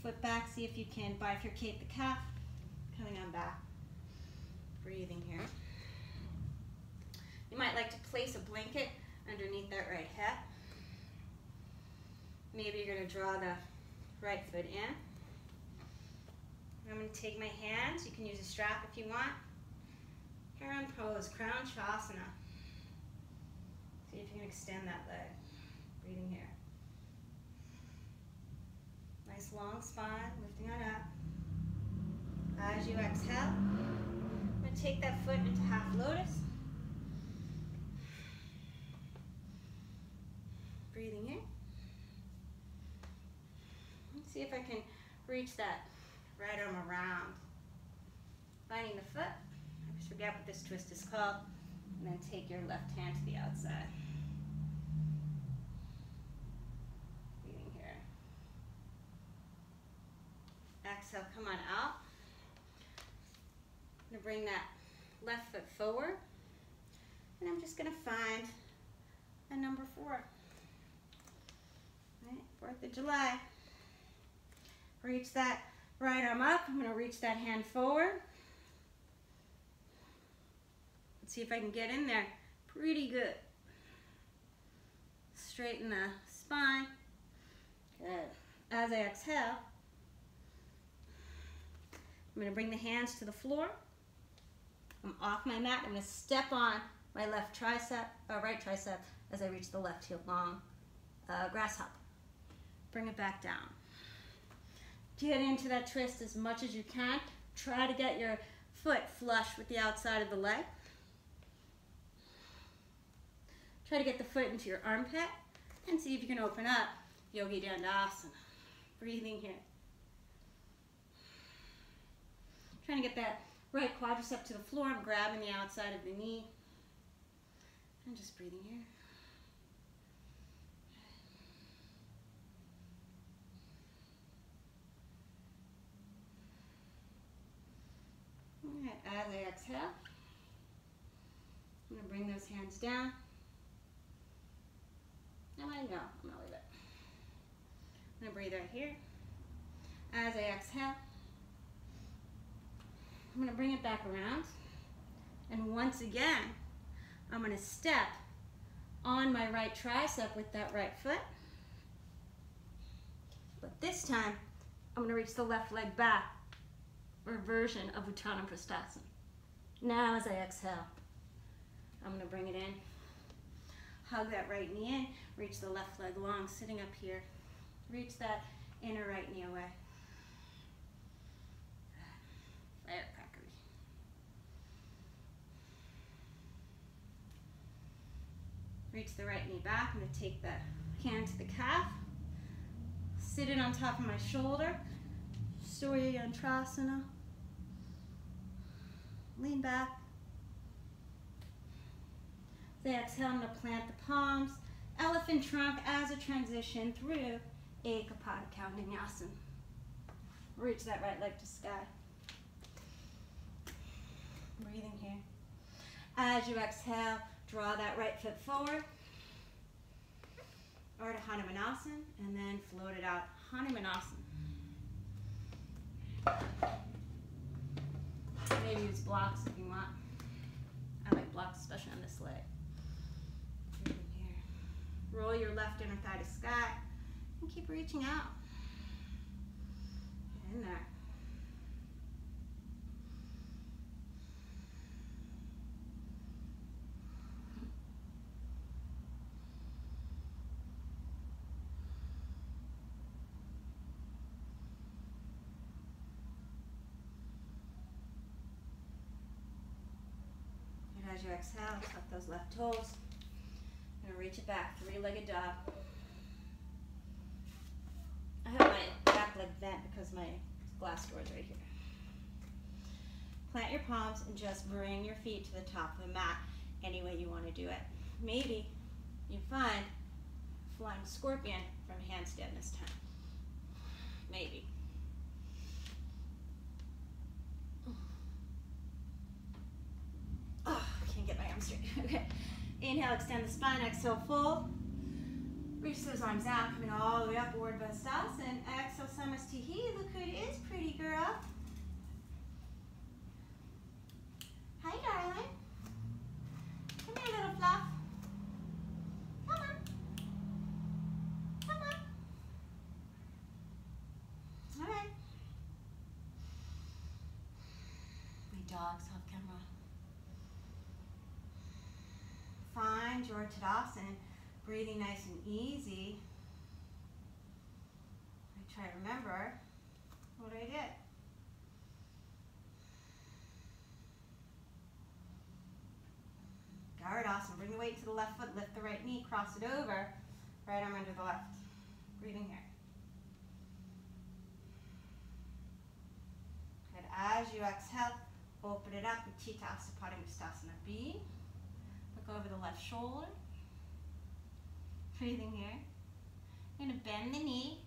foot back. See if you can bifurcate the calf. Coming on back. Breathing here. You might like to place a blanket underneath that right hip. Maybe you're going to draw the right foot in. I'm going to take my hands. You can use a strap if you want. Heron pose, crown chasana. See if you can extend that leg. Breathing here. Nice long spine, lifting on up. As you exhale, I'm going to take that foot into half lotus. Breathing in. Let's see if I can reach that right arm around. Finding the foot. I always forget what this twist is called. And then take your left hand to the outside. Breathing here. exhale, come on out. I'm going to bring that left foot forward. And I'm just going to find a number 4. Right, 4th of July. Reach that right arm up. I'm going to reach that hand forward. Let's see if I can get in there. Pretty good. Straighten the spine. Good. As I exhale, I'm going to bring the hands to the floor. I'm off my mat. I'm going to step on my right tricep as I reach the left heel long. Grasshopper. Bring it back down. Get into that twist as much as you can. Try to get your foot flush with the outside of the leg. Try to get the foot into your armpit and see if you can open up Yogi Dandasana. Breathing here. Trying to get that right quadricep to the floor. I'm grabbing the outside of the knee. And just breathing here. All right, as I exhale, I'm going to bring those hands down. No, I'm going to leave it. I'm going to breathe right here. As I exhale, I'm going to bring it back around. And once again, I'm going to step on my right tricep with that right foot. But this time, I'm going to reach the left leg back, or version of Uttanapusthasana. Now as I exhale, I'm going to bring it in. Hug that right knee in, reach the left leg long, sitting up here. Reach that inner right knee away. Firecracker. Reach the right knee back. I'm going to take that hand to the calf. Sit it on top of my shoulder. Surya Yantrasana. Lean back. As I exhale, I'm going to plant the palms. Elephant trunk as a transition through Ekapada Counting Asana. Reach that right leg to sky. Breathing here. As you exhale, draw that right foot forward. Ardha Matsyendrasana, and then float it out. Hanumanasana. Maybe use blocks if you want. I like blocks, especially on this leg. Breathing here. Roll your left inner thigh to sky and keep reaching out. Get in there. As you exhale, tuck those left toes. I'm going to reach it back, 3-legged dog. I have my back leg bent because my glass door is right here. Plant your palms and just bring your feet to the top of the mat any way you want to do it. Maybe you find flying scorpion from handstand this time. Maybe. Get my arms straight. Okay. Inhale, extend the spine. Exhale, fold. Reach those arms out, coming all the way up, urdhva. And exhale, samasthihi. Look who it is, pretty girl. Hi, darling. Come here, little fluff. Come on. Come on. All right. My dogs off camera. Find your Tadasana, breathing nice and easy. I try to remember what I did. Garudasana, bring the weight to the left foot, lift the right knee, cross it over, right arm under the left. Breathing here. Good. As you exhale, open it up, Utthita Padangusthasana B. Look over the left shoulder. Breathing here. You're going to bend the knee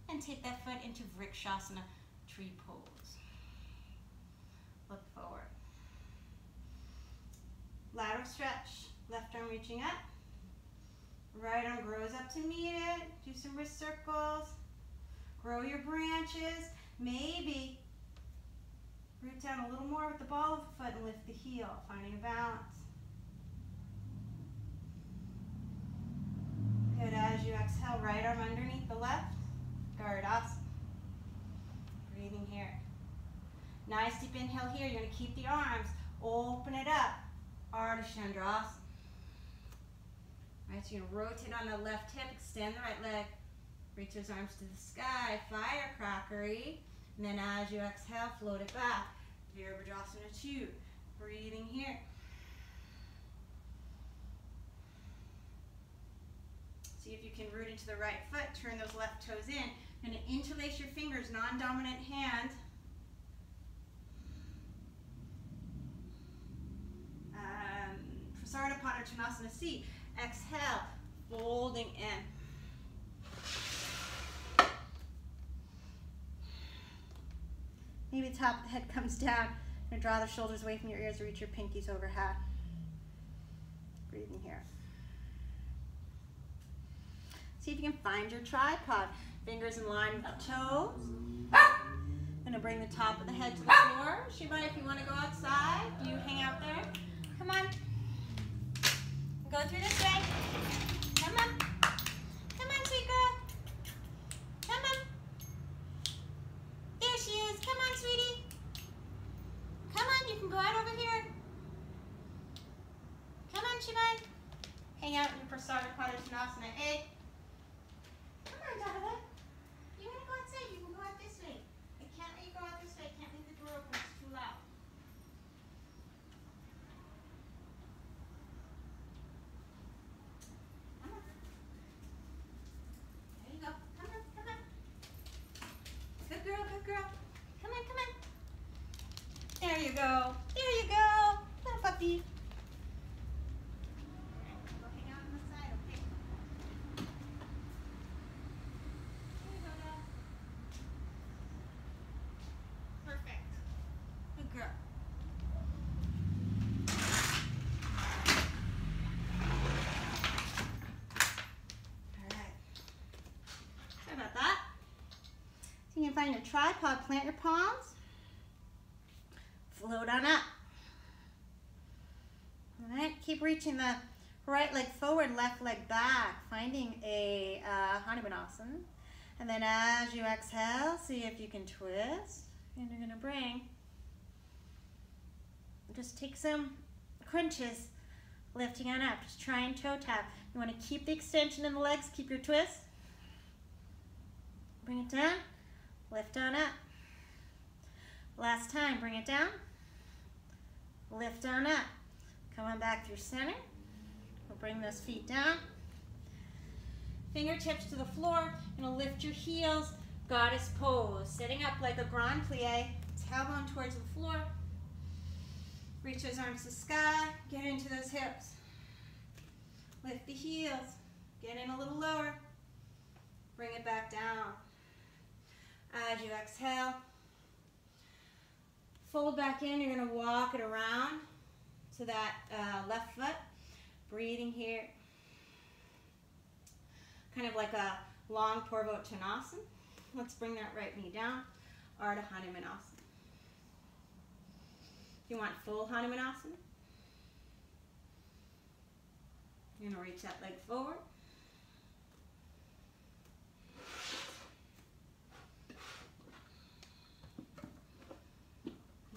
and take that foot into Vrikshasana, tree pose. Look forward. Lateral stretch. Left arm reaching up. Right arm grows up to meet it. Do some wrist circles. Grow your branches. Maybe root down a little more with the ball of the foot and lift the heel, finding a balance. Good. As you exhale, right arm underneath the left. Dhanurasana. Breathing here. Nice deep inhale here. You're going to keep the arms. Open it up. Ardha Matsyendrasana. Right, so you're going to rotate on the left hip, extend the right leg, reach those arms to the sky, firecrackery, and then as you exhale, float it back. Viparita 2. Breathing here. See if you can root into the right foot, turn those left toes in. Going to interlace your fingers, non-dominant hand. Prasarnapadottanasana C. Exhale, folding in. Maybe the top of the head comes down. And draw the shoulders away from your ears, reach your pinkies overhead. Breathing here. See if you can find your tripod. Fingers in line with the toes. Gonna bring the top of the head to the floor. Shiva, if you want to go outside, you hang out there. Come on. Go through this way. Come on. Come on, sweet girl. Come on. There she is. Come on, sweetie. Come on, you can go out over here. Come on, Shiva. Hang out in your Prasarnapadottanasana A. Come on, Dada. You want to go outside? You can go out this way. I can't let you go out this way. I can't leave the door open. It's too loud. Come on. There you go. Come on, come on. Good girl, good girl. Come on, come on. There you go. There you go. Little puppy. Go hang out on the side, okay? There you go, Dad. Perfect. Good girl. All right. Sorry about that. So you can find your tripod, plant your palms. Float on up. All right, keep reaching the right leg forward, left leg back, finding a Hanumanasana. And then as you exhale, see if you can twist. And you're gonna just take some crunches, lifting on up. Just try and toe tap. You wanna keep the extension in the legs, keep your twist. Bring it down, lift on up. Last time, bring it down. Lift on up. Come on back through center. We'll bring those feet down. Fingertips to the floor. Gonna lift your heels. Goddess pose. Sitting up like a grand plie. Tailbone towards the floor. Reach those arms to the sky. Get into those hips. Lift the heels. Get in a little lower. Bring it back down. As you exhale, fold back in. You're going to walk it around to that left foot. Breathing here. Kind of like a long Purvottanasana. Let's bring that right knee down. Ardha Hanumanasana. If you want full Hanumanasana, you're going to reach that leg forward.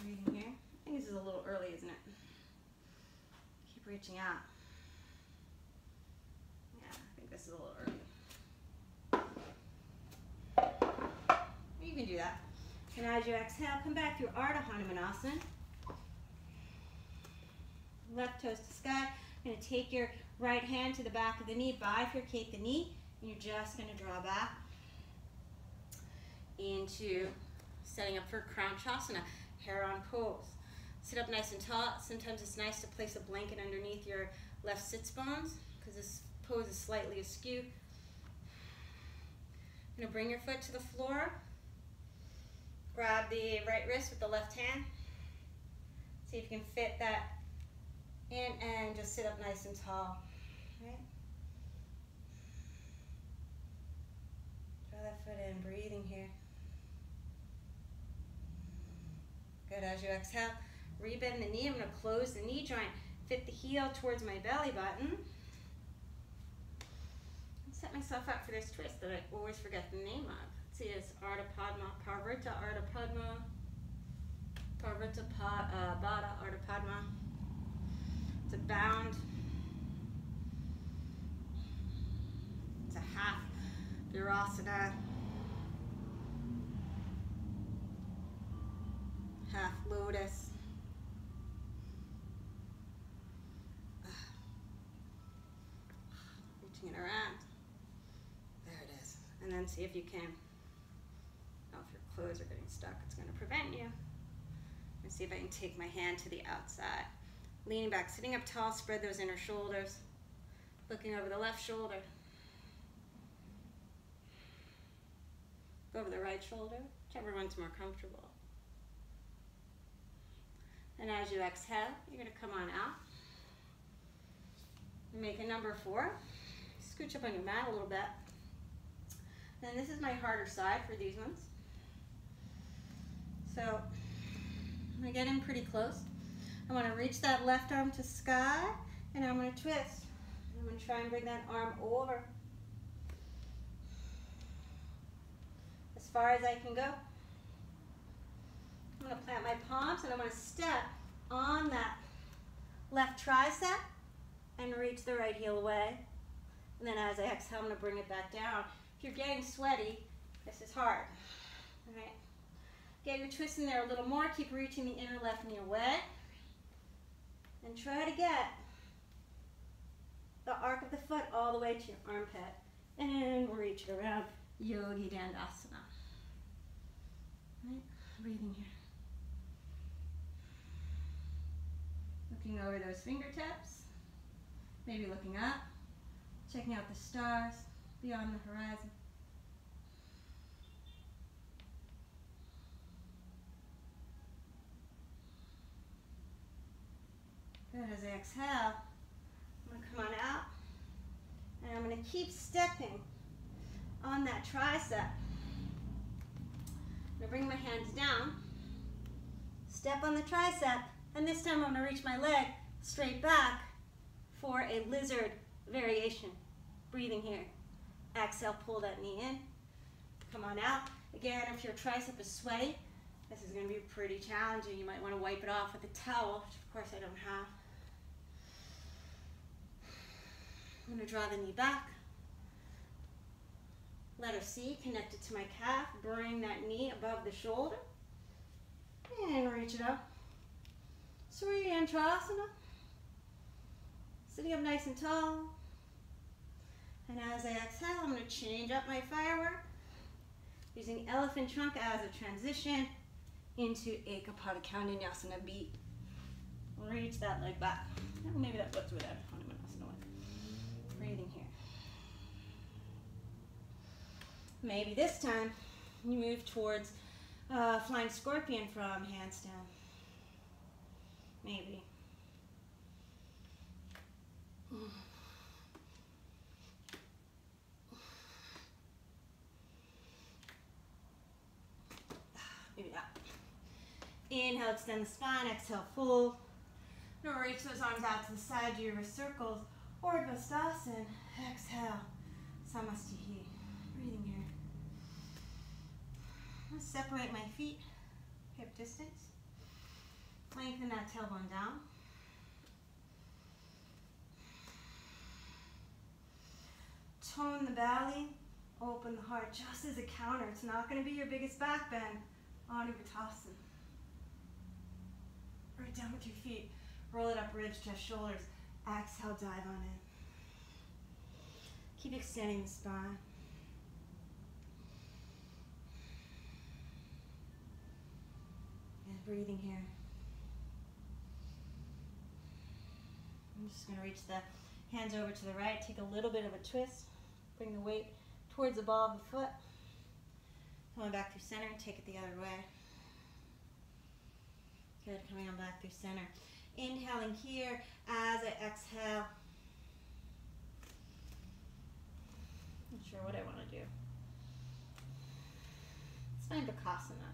Breathing here. I think this is a little early, isn't it? Keep reaching out. Yeah, I think this is a little early. You can do that. And as you exhale, come back through Ardha Hanumanasana. Left toes to sky. You're going to take your right hand to the back of the knee, bifurcate the knee, and you're just going to draw back into setting up for Crown Shasana, Heron pose. Sit up nice and tall. Sometimes it's nice to place a blanket underneath your left sits bones because this pose is slightly askew. You're going to bring your foot to the floor. Grab the right wrist with the left hand. See if you can fit that in and just sit up nice and tall. Right? Draw that foot in, breathing here. Good, as you exhale, rebend the knee. I'm going to close the knee joint, fit the heel towards my belly button. And set myself up for this twist that I always forget the name of. Let's see, it's Ardha Padma, Parvrita, Ardha Padma, Parvrita, Bada, Ardha Padma. It's a bound. It's a half dhanurasana. Half lotus. Reaching it around. There it is. And then see if you can, oh, if your clothes are getting stuck, it's going to prevent you. And see if I can take my hand to the outside. Leaning back, sitting up tall, spread those inner shoulders. Looking over the left shoulder. Go over the right shoulder, whichever one's more comfortable. And as you exhale, you're going to come on out. Make a number 4. Scooch up on your mat a little bit. And this is my harder side for these ones. So I'm going to get in pretty close. I want to reach that left arm to sky, and I'm going to twist. I'm going to try and bring that arm over as far as I can go. I'm going to plant my palms, and I'm going to step on that left tricep and reach the right heel away. And then as I exhale, I'm going to bring it back down. If you're getting sweaty, this is hard. All right. Get your twist in there a little more. Keep reaching the inner left knee away. And try to get the arc of the foot all the way to your armpit. And reach it around. Yogi Dandasana. Right? Breathing here. Looking over those fingertips, maybe looking up, checking out the stars beyond the horizon. Good, as I exhale, I'm going to come on out, and I'm going to keep stepping on that tricep. I'm going to bring my hands down, step on the tricep, and this time I'm going to reach my leg straight back for a lizard variation. Breathing here. Exhale, pull that knee in. Come on out. Again, if your tricep is sweaty, this is going to be pretty challenging. You might want to wipe it off with a towel, which of course I don't have. I'm going to draw the knee back. Letter C, connected to my calf. Bring that knee above the shoulder. And reach it up. Antrasana. Sitting up nice and tall. And as I exhale, I'm going to change up my firework. Using elephant trunk as a transition into Ekapada Dandasana beat. Reach that leg back. Maybe that foot's without Hanumanasana. Breathing here. Maybe this time you move towards flying scorpion from handstand. Maybe. Maybe that. Inhale, extend the spine. Exhale, fold. Now reach those arms out to the side. Do your circles. Urdhva. Exhale. Samastihi. Breathing here. Let's separate my feet. Hip distance. Lengthen that tailbone down. Tone the belly. Open the heart just as a counter. It's not going to be your biggest back bend. Dhanurasana. Right down with your feet. Roll it up, ribs, chest, shoulders. Exhale, dive on in. Keep extending the spine. And breathing here. I'm just going to reach the hands over to the right. Take a little bit of a twist. Bring the weight towards the ball of the foot. Coming back through center and take it the other way. Good, coming on back through center. Inhaling here as I exhale. Not sure what I want to do. Let's find Bakasana.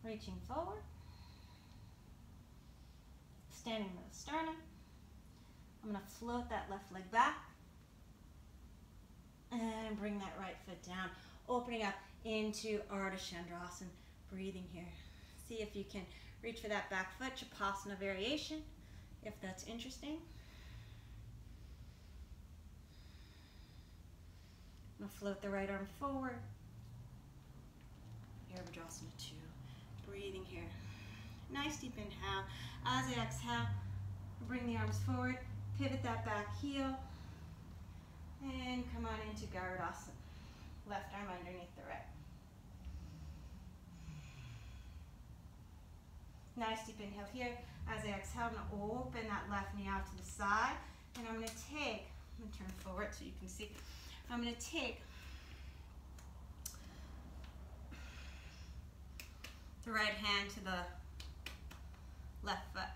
Reaching forward. Standing with the sternum. I'm going to float that left leg back. And bring that right foot down. Opening up into Ardha Matsyendrasana. Breathing here. See if you can reach for that back foot. Shavasana variation, if that's interesting. I'm going to float the right arm forward. Virabhadrasana 2. Breathing here. Nice deep inhale. As I exhale, bring the arms forward. Pivot that back heel. And come on into Garudasana. Left arm underneath the right. Nice deep inhale here. As I exhale, I'm going to open that left knee out to the side. And I'm going to turn forward so you can see. I'm going to take the right hand to the left foot.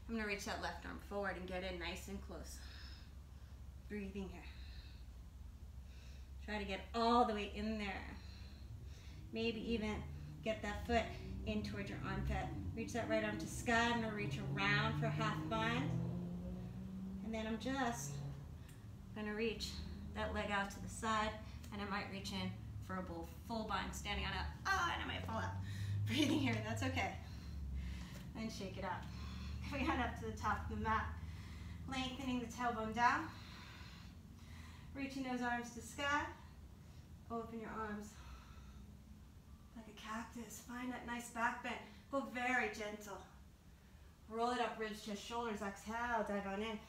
I'm going to reach that left arm forward and get in nice and close. Breathing here. Try to get all the way in there. Maybe even get that foot in towards your armpit. Reach that right arm to sky. I'm going to reach around for half bind. And then I'm just going to reach that leg out to the side, and I might reach in for a full bind, standing on and I might fall out. Breathing here, that's okay. And shake it out. Coming on up to the top of the mat. Lengthening the tailbone down. Reaching those arms to sky. Open your arms like a cactus. Find that nice back bend. Go very gentle. Roll it up, ribs, chest, shoulders. Exhale, dive on in.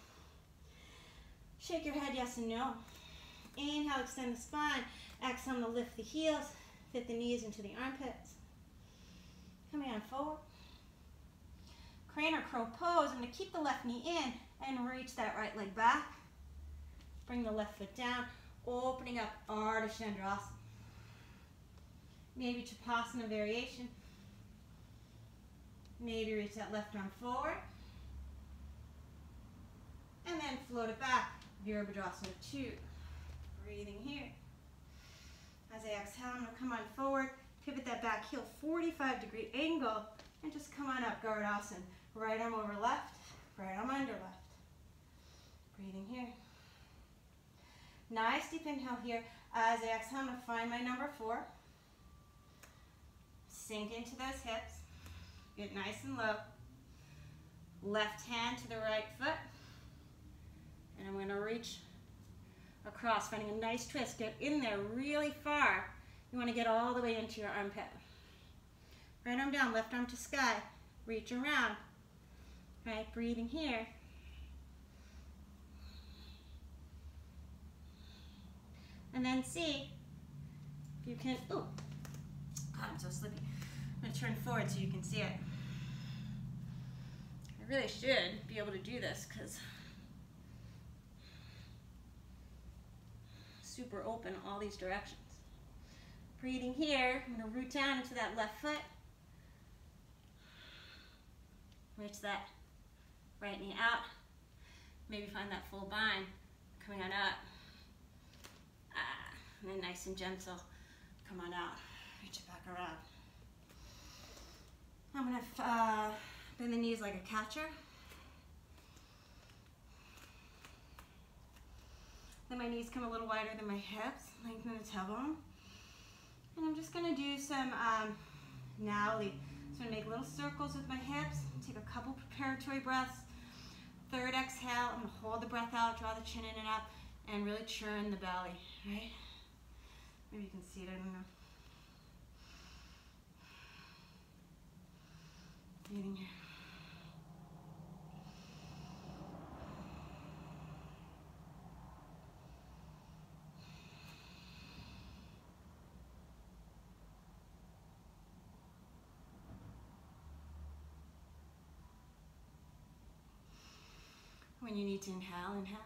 Shake your head, yes and no. Inhale, extend the spine. Exhale, I'm going to lift the heels. Fit the knees into the armpits. Coming on forward. Crane or crow pose. I'm going to keep the left knee in and reach that right leg back. Bring the left foot down. Opening up Ardha Matsyendrasana. Maybe Shavasana variation. Maybe reach that left arm forward. And then float it back. Virabhadrasana 2. Breathing here. As I exhale, I'm going to come on forward. Pivot that back heel, 45-degree angle. And just come on up, Garudasana. Right arm over left. Right arm under left. Breathing here. Nice deep inhale here. As I exhale, I'm going to find my number 4. Sink into those hips. Get nice and low. Left hand to the right foot. And I'm going to reach across, finding a nice twist. Get in there really far. You want to get all the way into your armpit. Right arm down, left arm to sky. Reach around. Right, breathing here. And then see if you can, God, I'm so slippy. I'm going to turn forward so you can see it. I really should be able to do this because super open all these directions. Breathing here, I'm going to root down into that left foot. Reach that right knee out. Maybe find that full bind coming on up. And then nice and gentle, come on out. Reach it back around. I'm going to bend the knees like a catcher. Then my knees come a little wider than my hips. Lengthen the tailbone. And I'm just going to do some nowly. So I'm going to make little circles with my hips. Take a couple preparatory breaths. Third exhale, I'm going to hold the breath out, draw the chin in and up, and really churn the belly, right? Maybe you can see it, I don't know. Breathing here. When you need to inhale, inhale.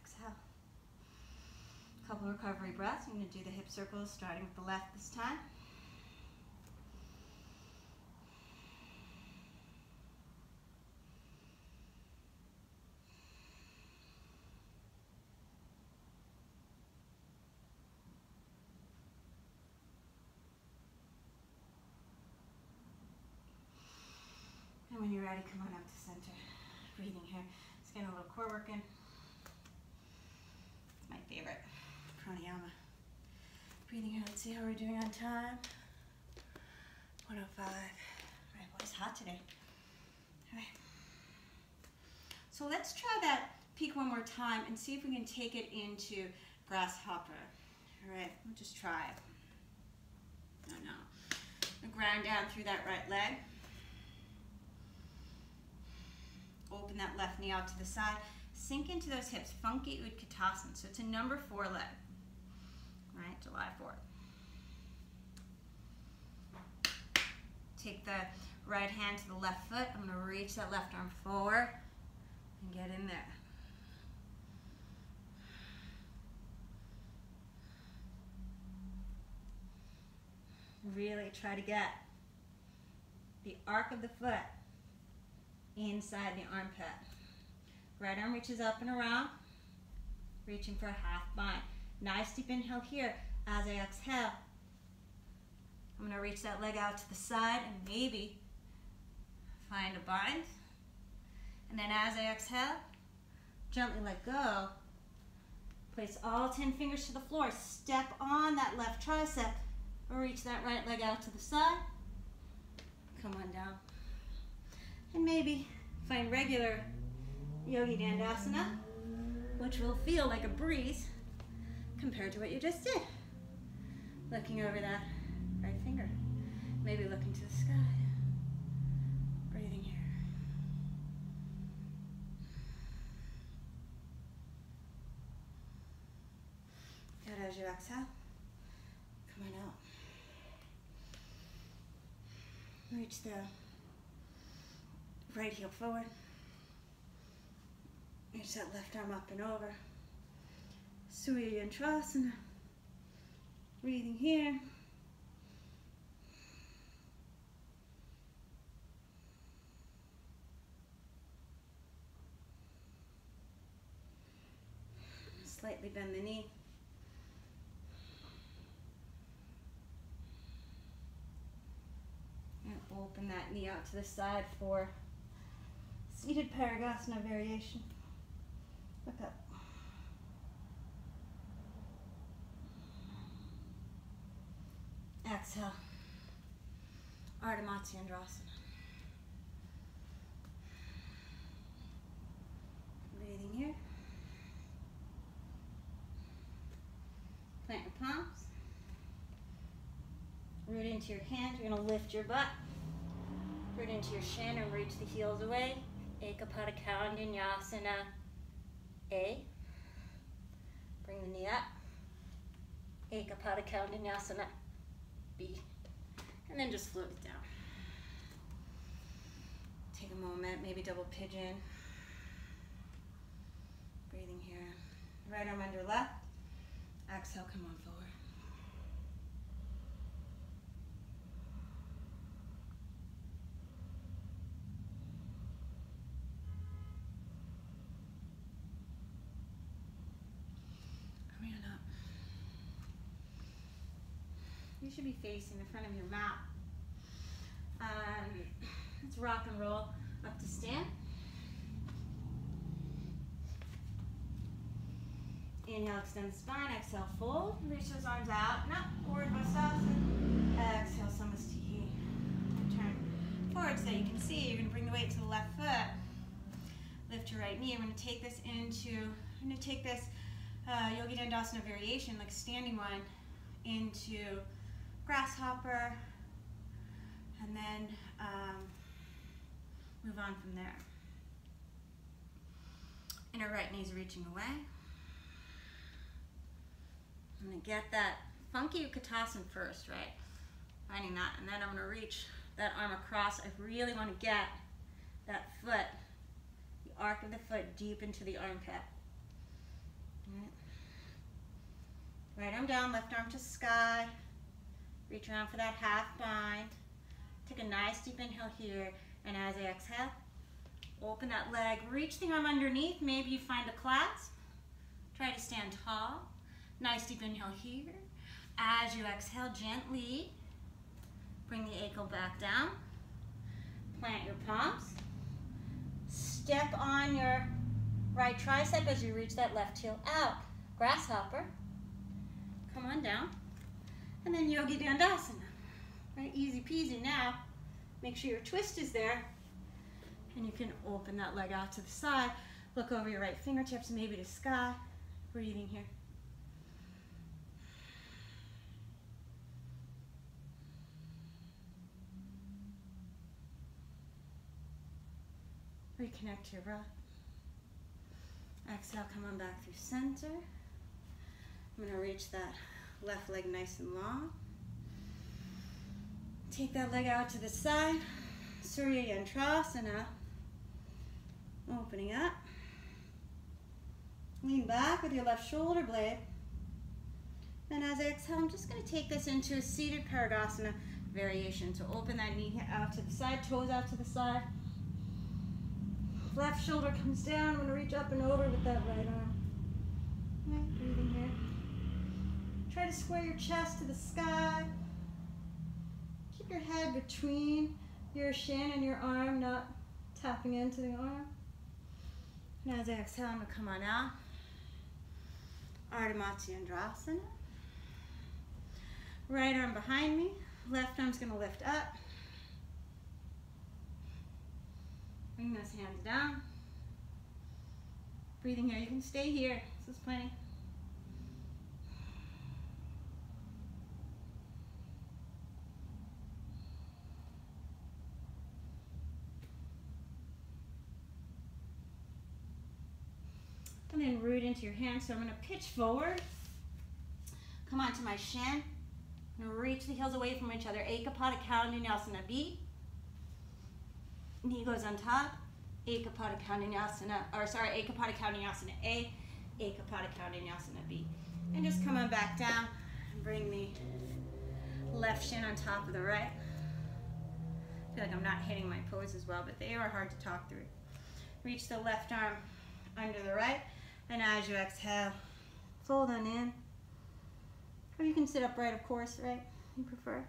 Exhale. Couple recovery breaths. I'm going to do the hip circles starting with the left this time. when you're ready, come on up to center. Breathing here. Just getting a little core work in. It's my favorite. Pranayama. Breathing here. Let's see how we're doing on time. 105. All right, boy, it's hot today. All right. So let's try that peak one more time and see if we can take it into grasshopper. All right, we'll just try it. Ground down through that right leg. Open that left knee out to the side. Sink into those hips. Funky Utkatasana. So it's a number 4 leg. Right, July 4th. Take the right hand to the left foot. I'm going to reach that left arm forward and get in there. Really try to get the arc of the foot inside the armpit. Right arm reaches up and around, reaching for a half bind. Nice deep inhale here. As I exhale, I'm going to reach that leg out to the side and maybe find a bind. And then as I exhale, gently let go. Place all 10 fingers to the floor. Step on that left tricep. Or reach that right leg out to the side. Come on down. And maybe find regular Yogi Dandasana, which will feel like a breeze compared to what you just did. Looking over that right finger. Maybe looking to the sky. Breathing here. Good, as you exhale, come on out. Reach the right heel forward. Reach that left arm up and over. Surya Yantrasana. Breathing here. Slightly bend the knee. Open that knee out to the side for seated Parigasana variation. Look up. Exhale. Ardha Matsyendrasana. Breathing here. Plant your palms. Root into your hand. You're going to lift your butt. Root into your shin and reach the heels away. Ekapada Dandasana A. Bring the knee up. Ekapada Dandasana B. And then just float it down. Take a moment, maybe double pigeon. Breathing here. Right arm under left. Exhale, come on forward. You should be facing the front of your mat. Let's rock and roll up to stand. Inhale, extend the spine. Exhale, fold. Reach those arms out and up. Urdhva. Exhale, samastiti. Turn forward so that you can see. You're going to bring the weight to the left foot. Lift your right knee. We're going to take this Yogi Dandasana variation, like a standing one, into grasshopper, and then move on from there. And our right knee's reaching away. I'm going to get that funky Utkatasana first, right? Finding that, and then I'm going to reach that arm across. I really want to get that foot, the arc of the foot, deep into the armpit. Right arm down, left arm to sky. Reach around for that half bind. Take a nice deep inhale here, and as I exhale, open that leg, reach the arm underneath. Maybe you find a clasp. Try to stand tall. Nice deep inhale here. As you exhale, gently bring the ankle back down. Plant your palms. Step on your right tricep as you reach that left heel out. Grasshopper. Come on down. And then Yogi Dandasana. Right, easy peasy now. Make sure your twist is there. And you can open that leg out to the side. Look over your right fingertips, maybe to sky. Breathing here. Reconnect to your breath. Exhale, come on back through center. I'm going to reach that left leg nice and long. Take that leg out to the side. Surya Yantrasana. Opening up. Lean back with your left shoulder blade. And as I exhale, I'm just going to take this into a seated Paradasana variation. So open that knee out to the side, toes out to the side. Left shoulder comes down. I'm going to reach up and over with that right arm. Right, breathing here. Try to square your chest to the sky. Keep your head between your shin and your arm, not tapping into the arm. And as I exhale, I'm going to come on out. Ardha Matsyendrasana. Right arm behind me. Left arm's going to lift up. Bring those hands down. Breathing here. You can stay here. This is plenty. And then root into your hands. So I'm going to pitch forward. Come onto my shin. I'm going to reach the heels away from each other. Ekapada Dhanurasana B. Knee goes on top. Ekapada Dhanurasana, Ekapada Dhanurasana A. Ekapada Dhanurasana B. And just come on back down and bring the left shin on top of the right. I feel like I'm not hitting my pose as well, but they are hard to talk through. Reach the left arm under the right. And as you exhale, fold on in. Or you can sit upright, of course, right? You prefer.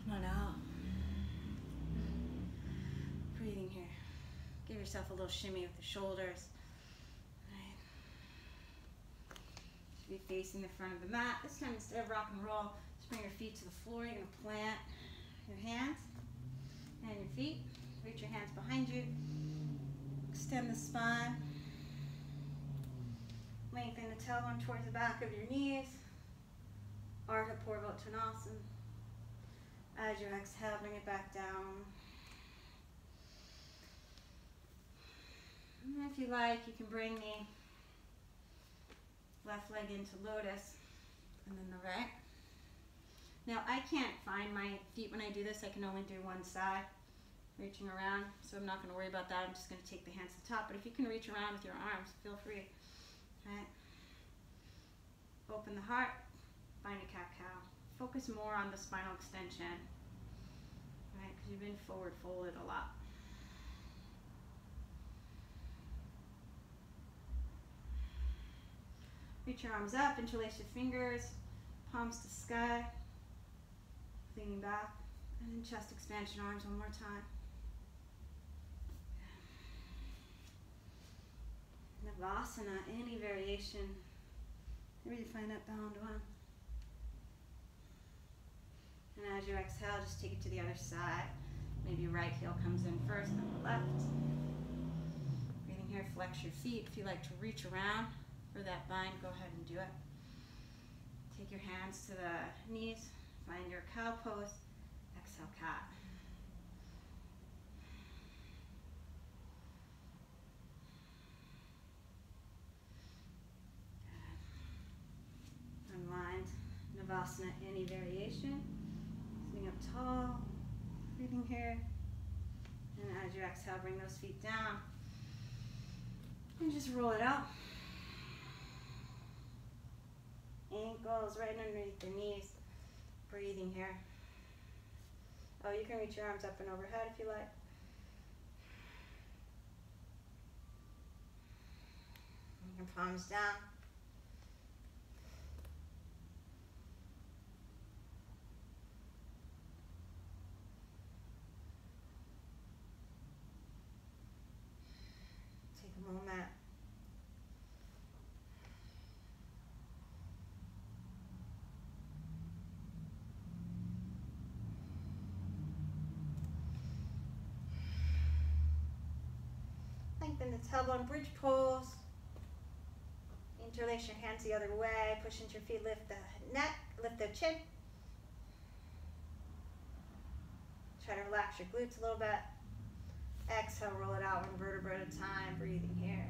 Come on out. Breathing here. Give yourself a little shimmy with the shoulders. Be facing the front of the mat. This time, instead of rock and roll, just bring your feet to the floor. You're going to plant your hands and your feet. Reach your hands behind you. Extend the spine. Lengthen the tailbone towards the back of your knees. Ardha Matsyendrasana. As you exhale, bring it back down. And if you like, you can bring the left leg into lotus, and then the right. Now I can't find my feet when I do this. I can only do one side, reaching around, so I'm not going to worry about that. I'm just going to take the hands to the top, but if you can reach around with your arms, feel free. Right? Open the heart, find a cat-cow. Focus more on the spinal extension, right? Because you've been forward folded a lot. Reach your arms up, interlace your fingers, palms to sky, leaning back, and then chest expansion arms one more time. Navasana, any variation. Really find that bound one. And as you exhale, just take it to the other side. Maybe your right heel comes in first, then the left. Breathing here, flex your feet. If you like to reach around for that bind, go ahead and do it. Take your hands to the knees, find your cow pose, exhale cat. Unwind, Navasana, any variation. Sitting up tall, breathing here. And as you exhale, bring those feet down. And just roll it out. Ankles right underneath the knees. Breathing here. Oh, you can reach your arms up and overhead if you like. And palms down. Take a moment. Lengthen the tailbone, bridge pose. Interlace your hands the other way. Push into your feet, lift the neck, lift the chin. Try to relax your glutes a little bit. Exhale, roll it out one vertebra at a time, breathing here.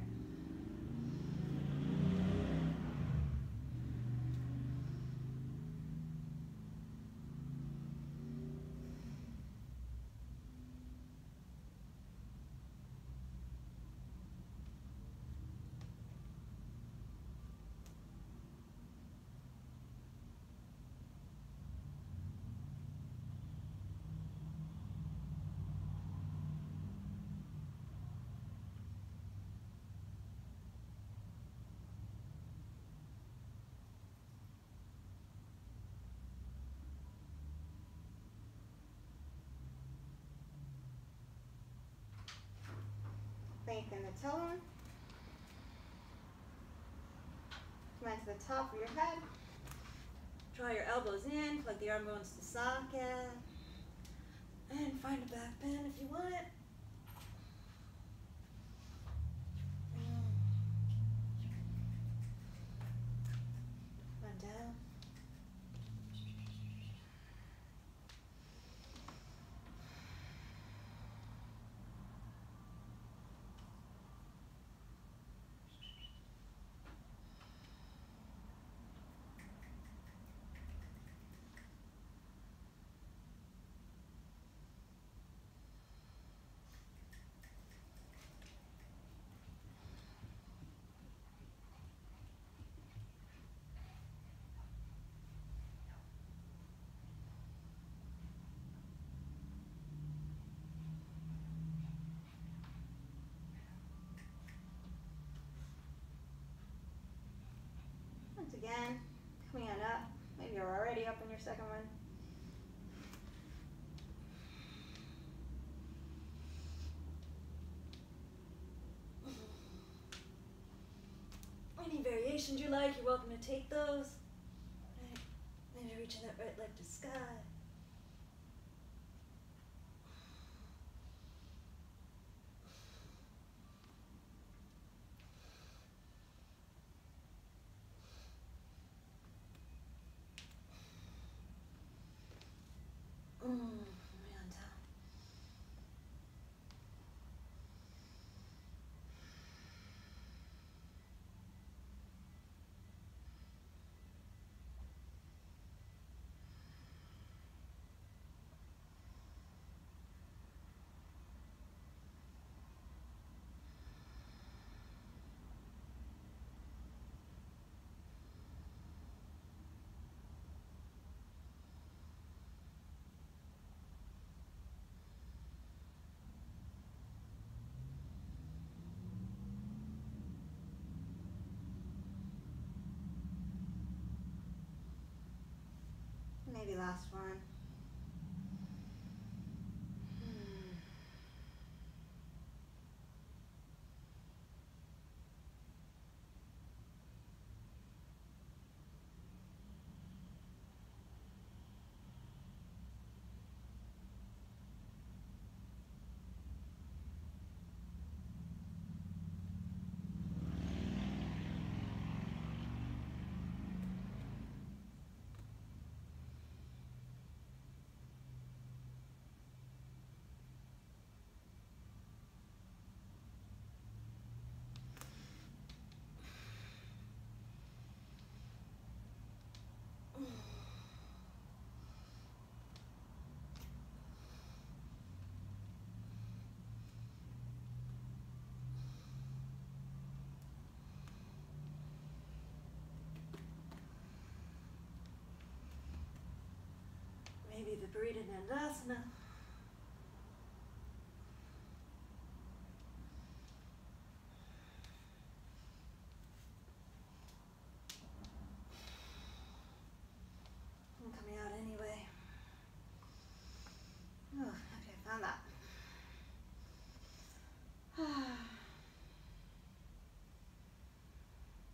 Lengthen the tailbone. Come on to the top of your head. Draw your elbows in, plug the arm bones to socket. And find a back bend if you want it. Come on down. Once again, coming on up. Maybe you're already up on your second one. Any variations you like, you're welcome to take those. Right. Maybe reaching that right leg to sky. Way on down. Maybe last one. Maybe viparita dandasana.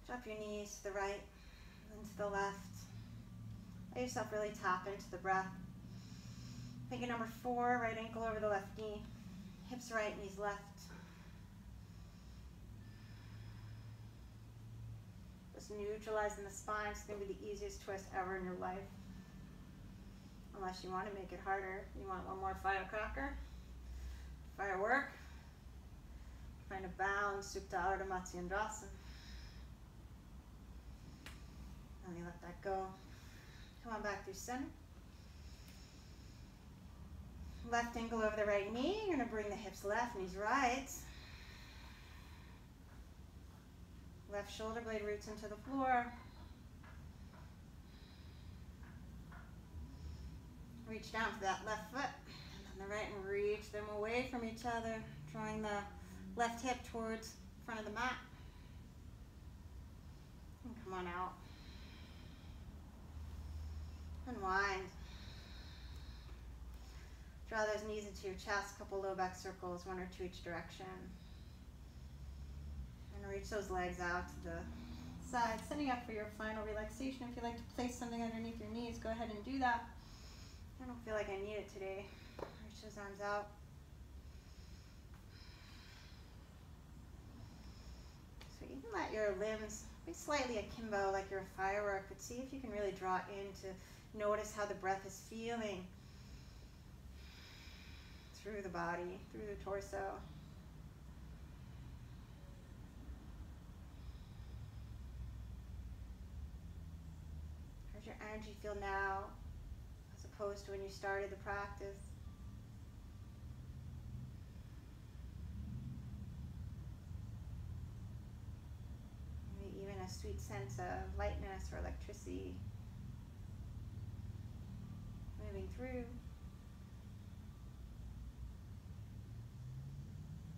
Drop your knees to the right and to the left. Let yourself really tap into the breath. Finger number 4, right ankle over the left knee. Hips right, knees left. Just neutralizing the spine. It's going to be the easiest twist ever in your life. Unless you want to make it harder. You want one more firecracker. Firework. Find a bound, Supta Ardha Matsyendrasana. And you let that go. Come on back through center. Left ankle over the right knee. You're going to bring the hips left, knees right. Left shoulder blade roots into the floor. Reach down to that left foot. And then the right, and reach them away from each other. Drawing the left hip towards the front of the mat. And come on out. Unwind. Draw those knees into your chest, couple low back circles, 1 or 2 each direction. And reach those legs out to the side, setting up for your final relaxation. If you'd like to place something underneath your knees, go ahead and do that. I don't feel like I need it today. Reach those arms out. So you can let your limbs be slightly akimbo, like you're a firework, but see if you can really draw in to notice how the breath is feeling through the body, through the torso. How does your energy feel now as opposed to when you started the practice? Maybe even a sweet sense of lightness or electricity moving through.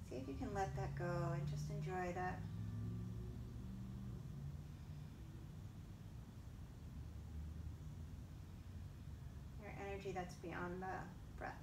See if you can let that go and just enjoy that. Your energy that's beyond the breath.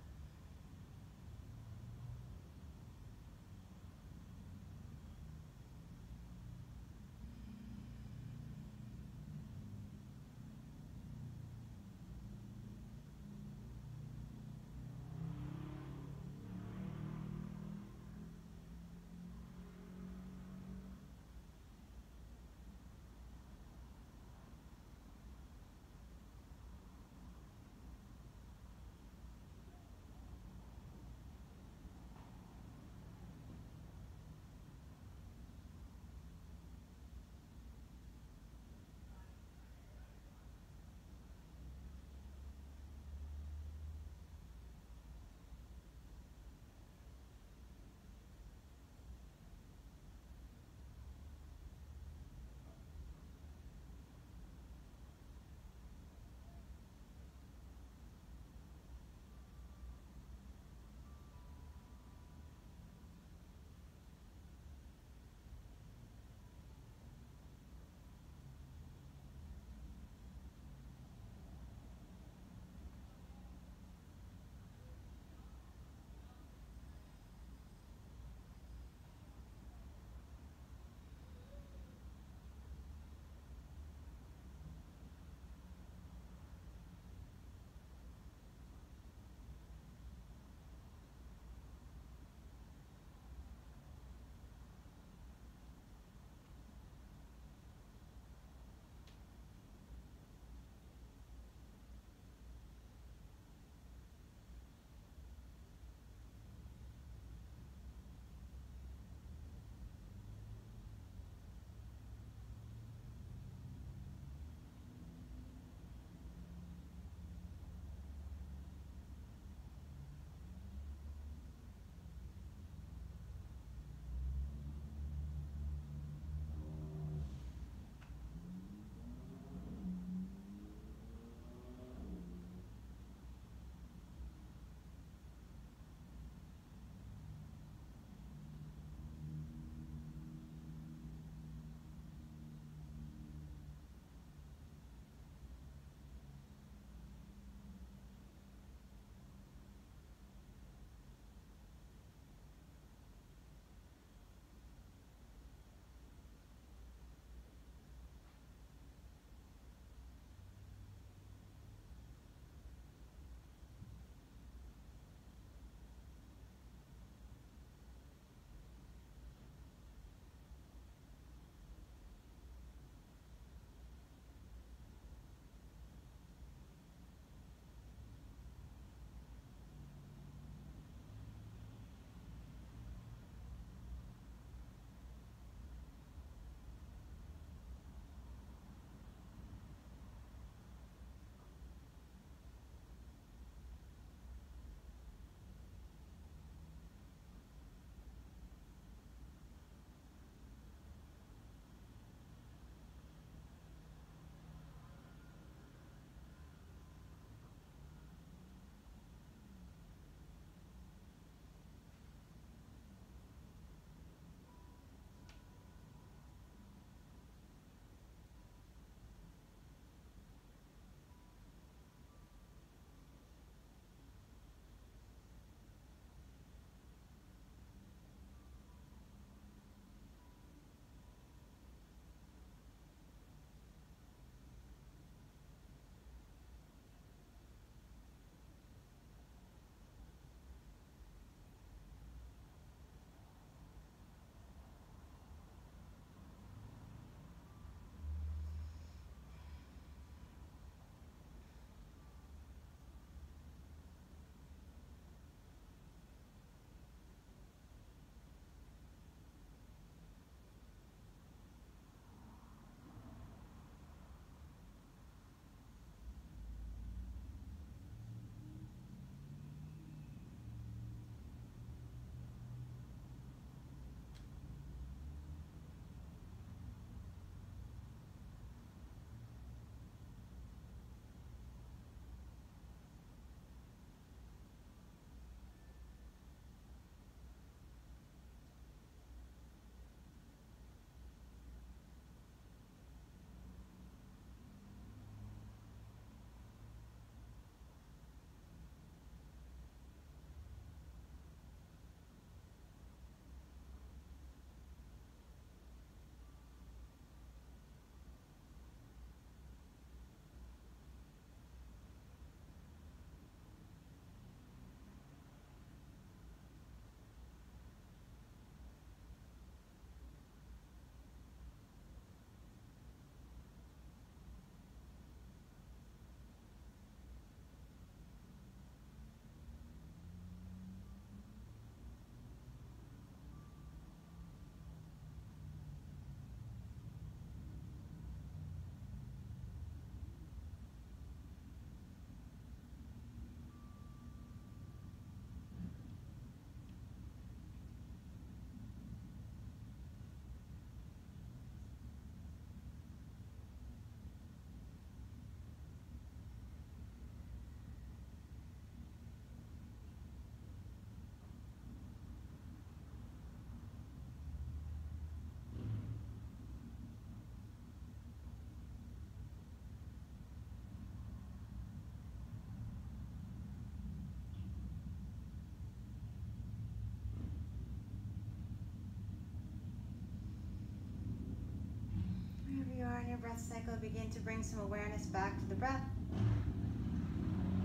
your breath cycle, begin to bring some awareness back to the breath.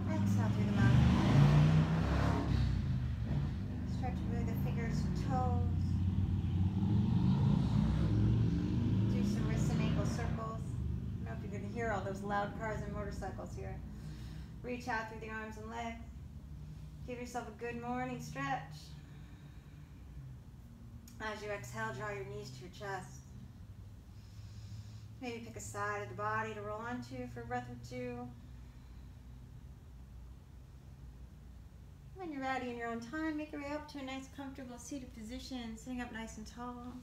Exhale through the mouth. Start to move the fingers and toes. Do some wrist and ankle circles. I don't know if you're going to hear all those loud cars and motorcycles here. Reach out through the arms and legs. Give yourself a good morning stretch. As you exhale, draw your knees to your chest. Maybe pick a side of the body to roll onto for a breath or two. When you're ready in your own time, make your way up to a nice comfortable seated position, sitting up nice and tall.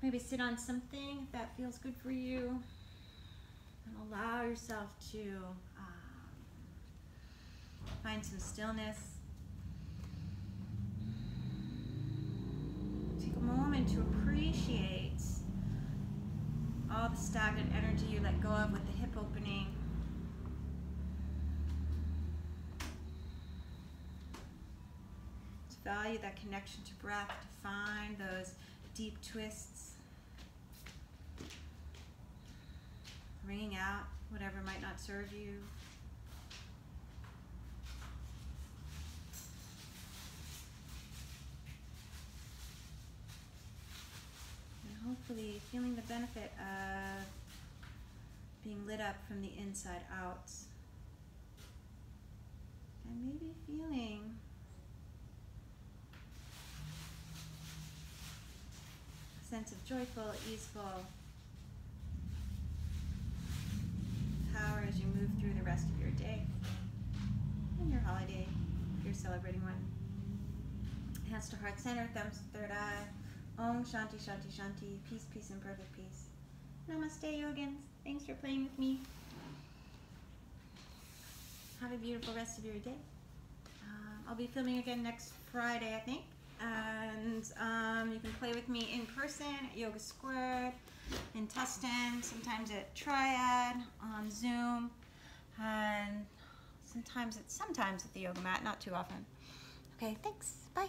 Maybe sit on something if that feels good for you. And allow yourself to find some stillness. Take a moment to appreciate all the stagnant energy you let go of with the hip opening. To value that connection to breath, to find those deep twists. Bringing out whatever might not serve you. Hopefully feeling the benefit of being lit up from the inside out. And maybe feeling a sense of joyful, easeful power as you move through the rest of your day and your holiday, if you're celebrating one. Hands to heart center, thumbs to third eye. Om Shanti Shanti Shanti. Peace, peace, and perfect peace. Namaste, yogins. Thanks for playing with me. Have a beautiful rest of your day. I'll be filming again next Friday, I think. And you can play with me in person at Yoga Squared, in Tustin, sometimes at Triad, on Zoom, and sometimes at the yoga mat, not too often. Okay, thanks. Bye.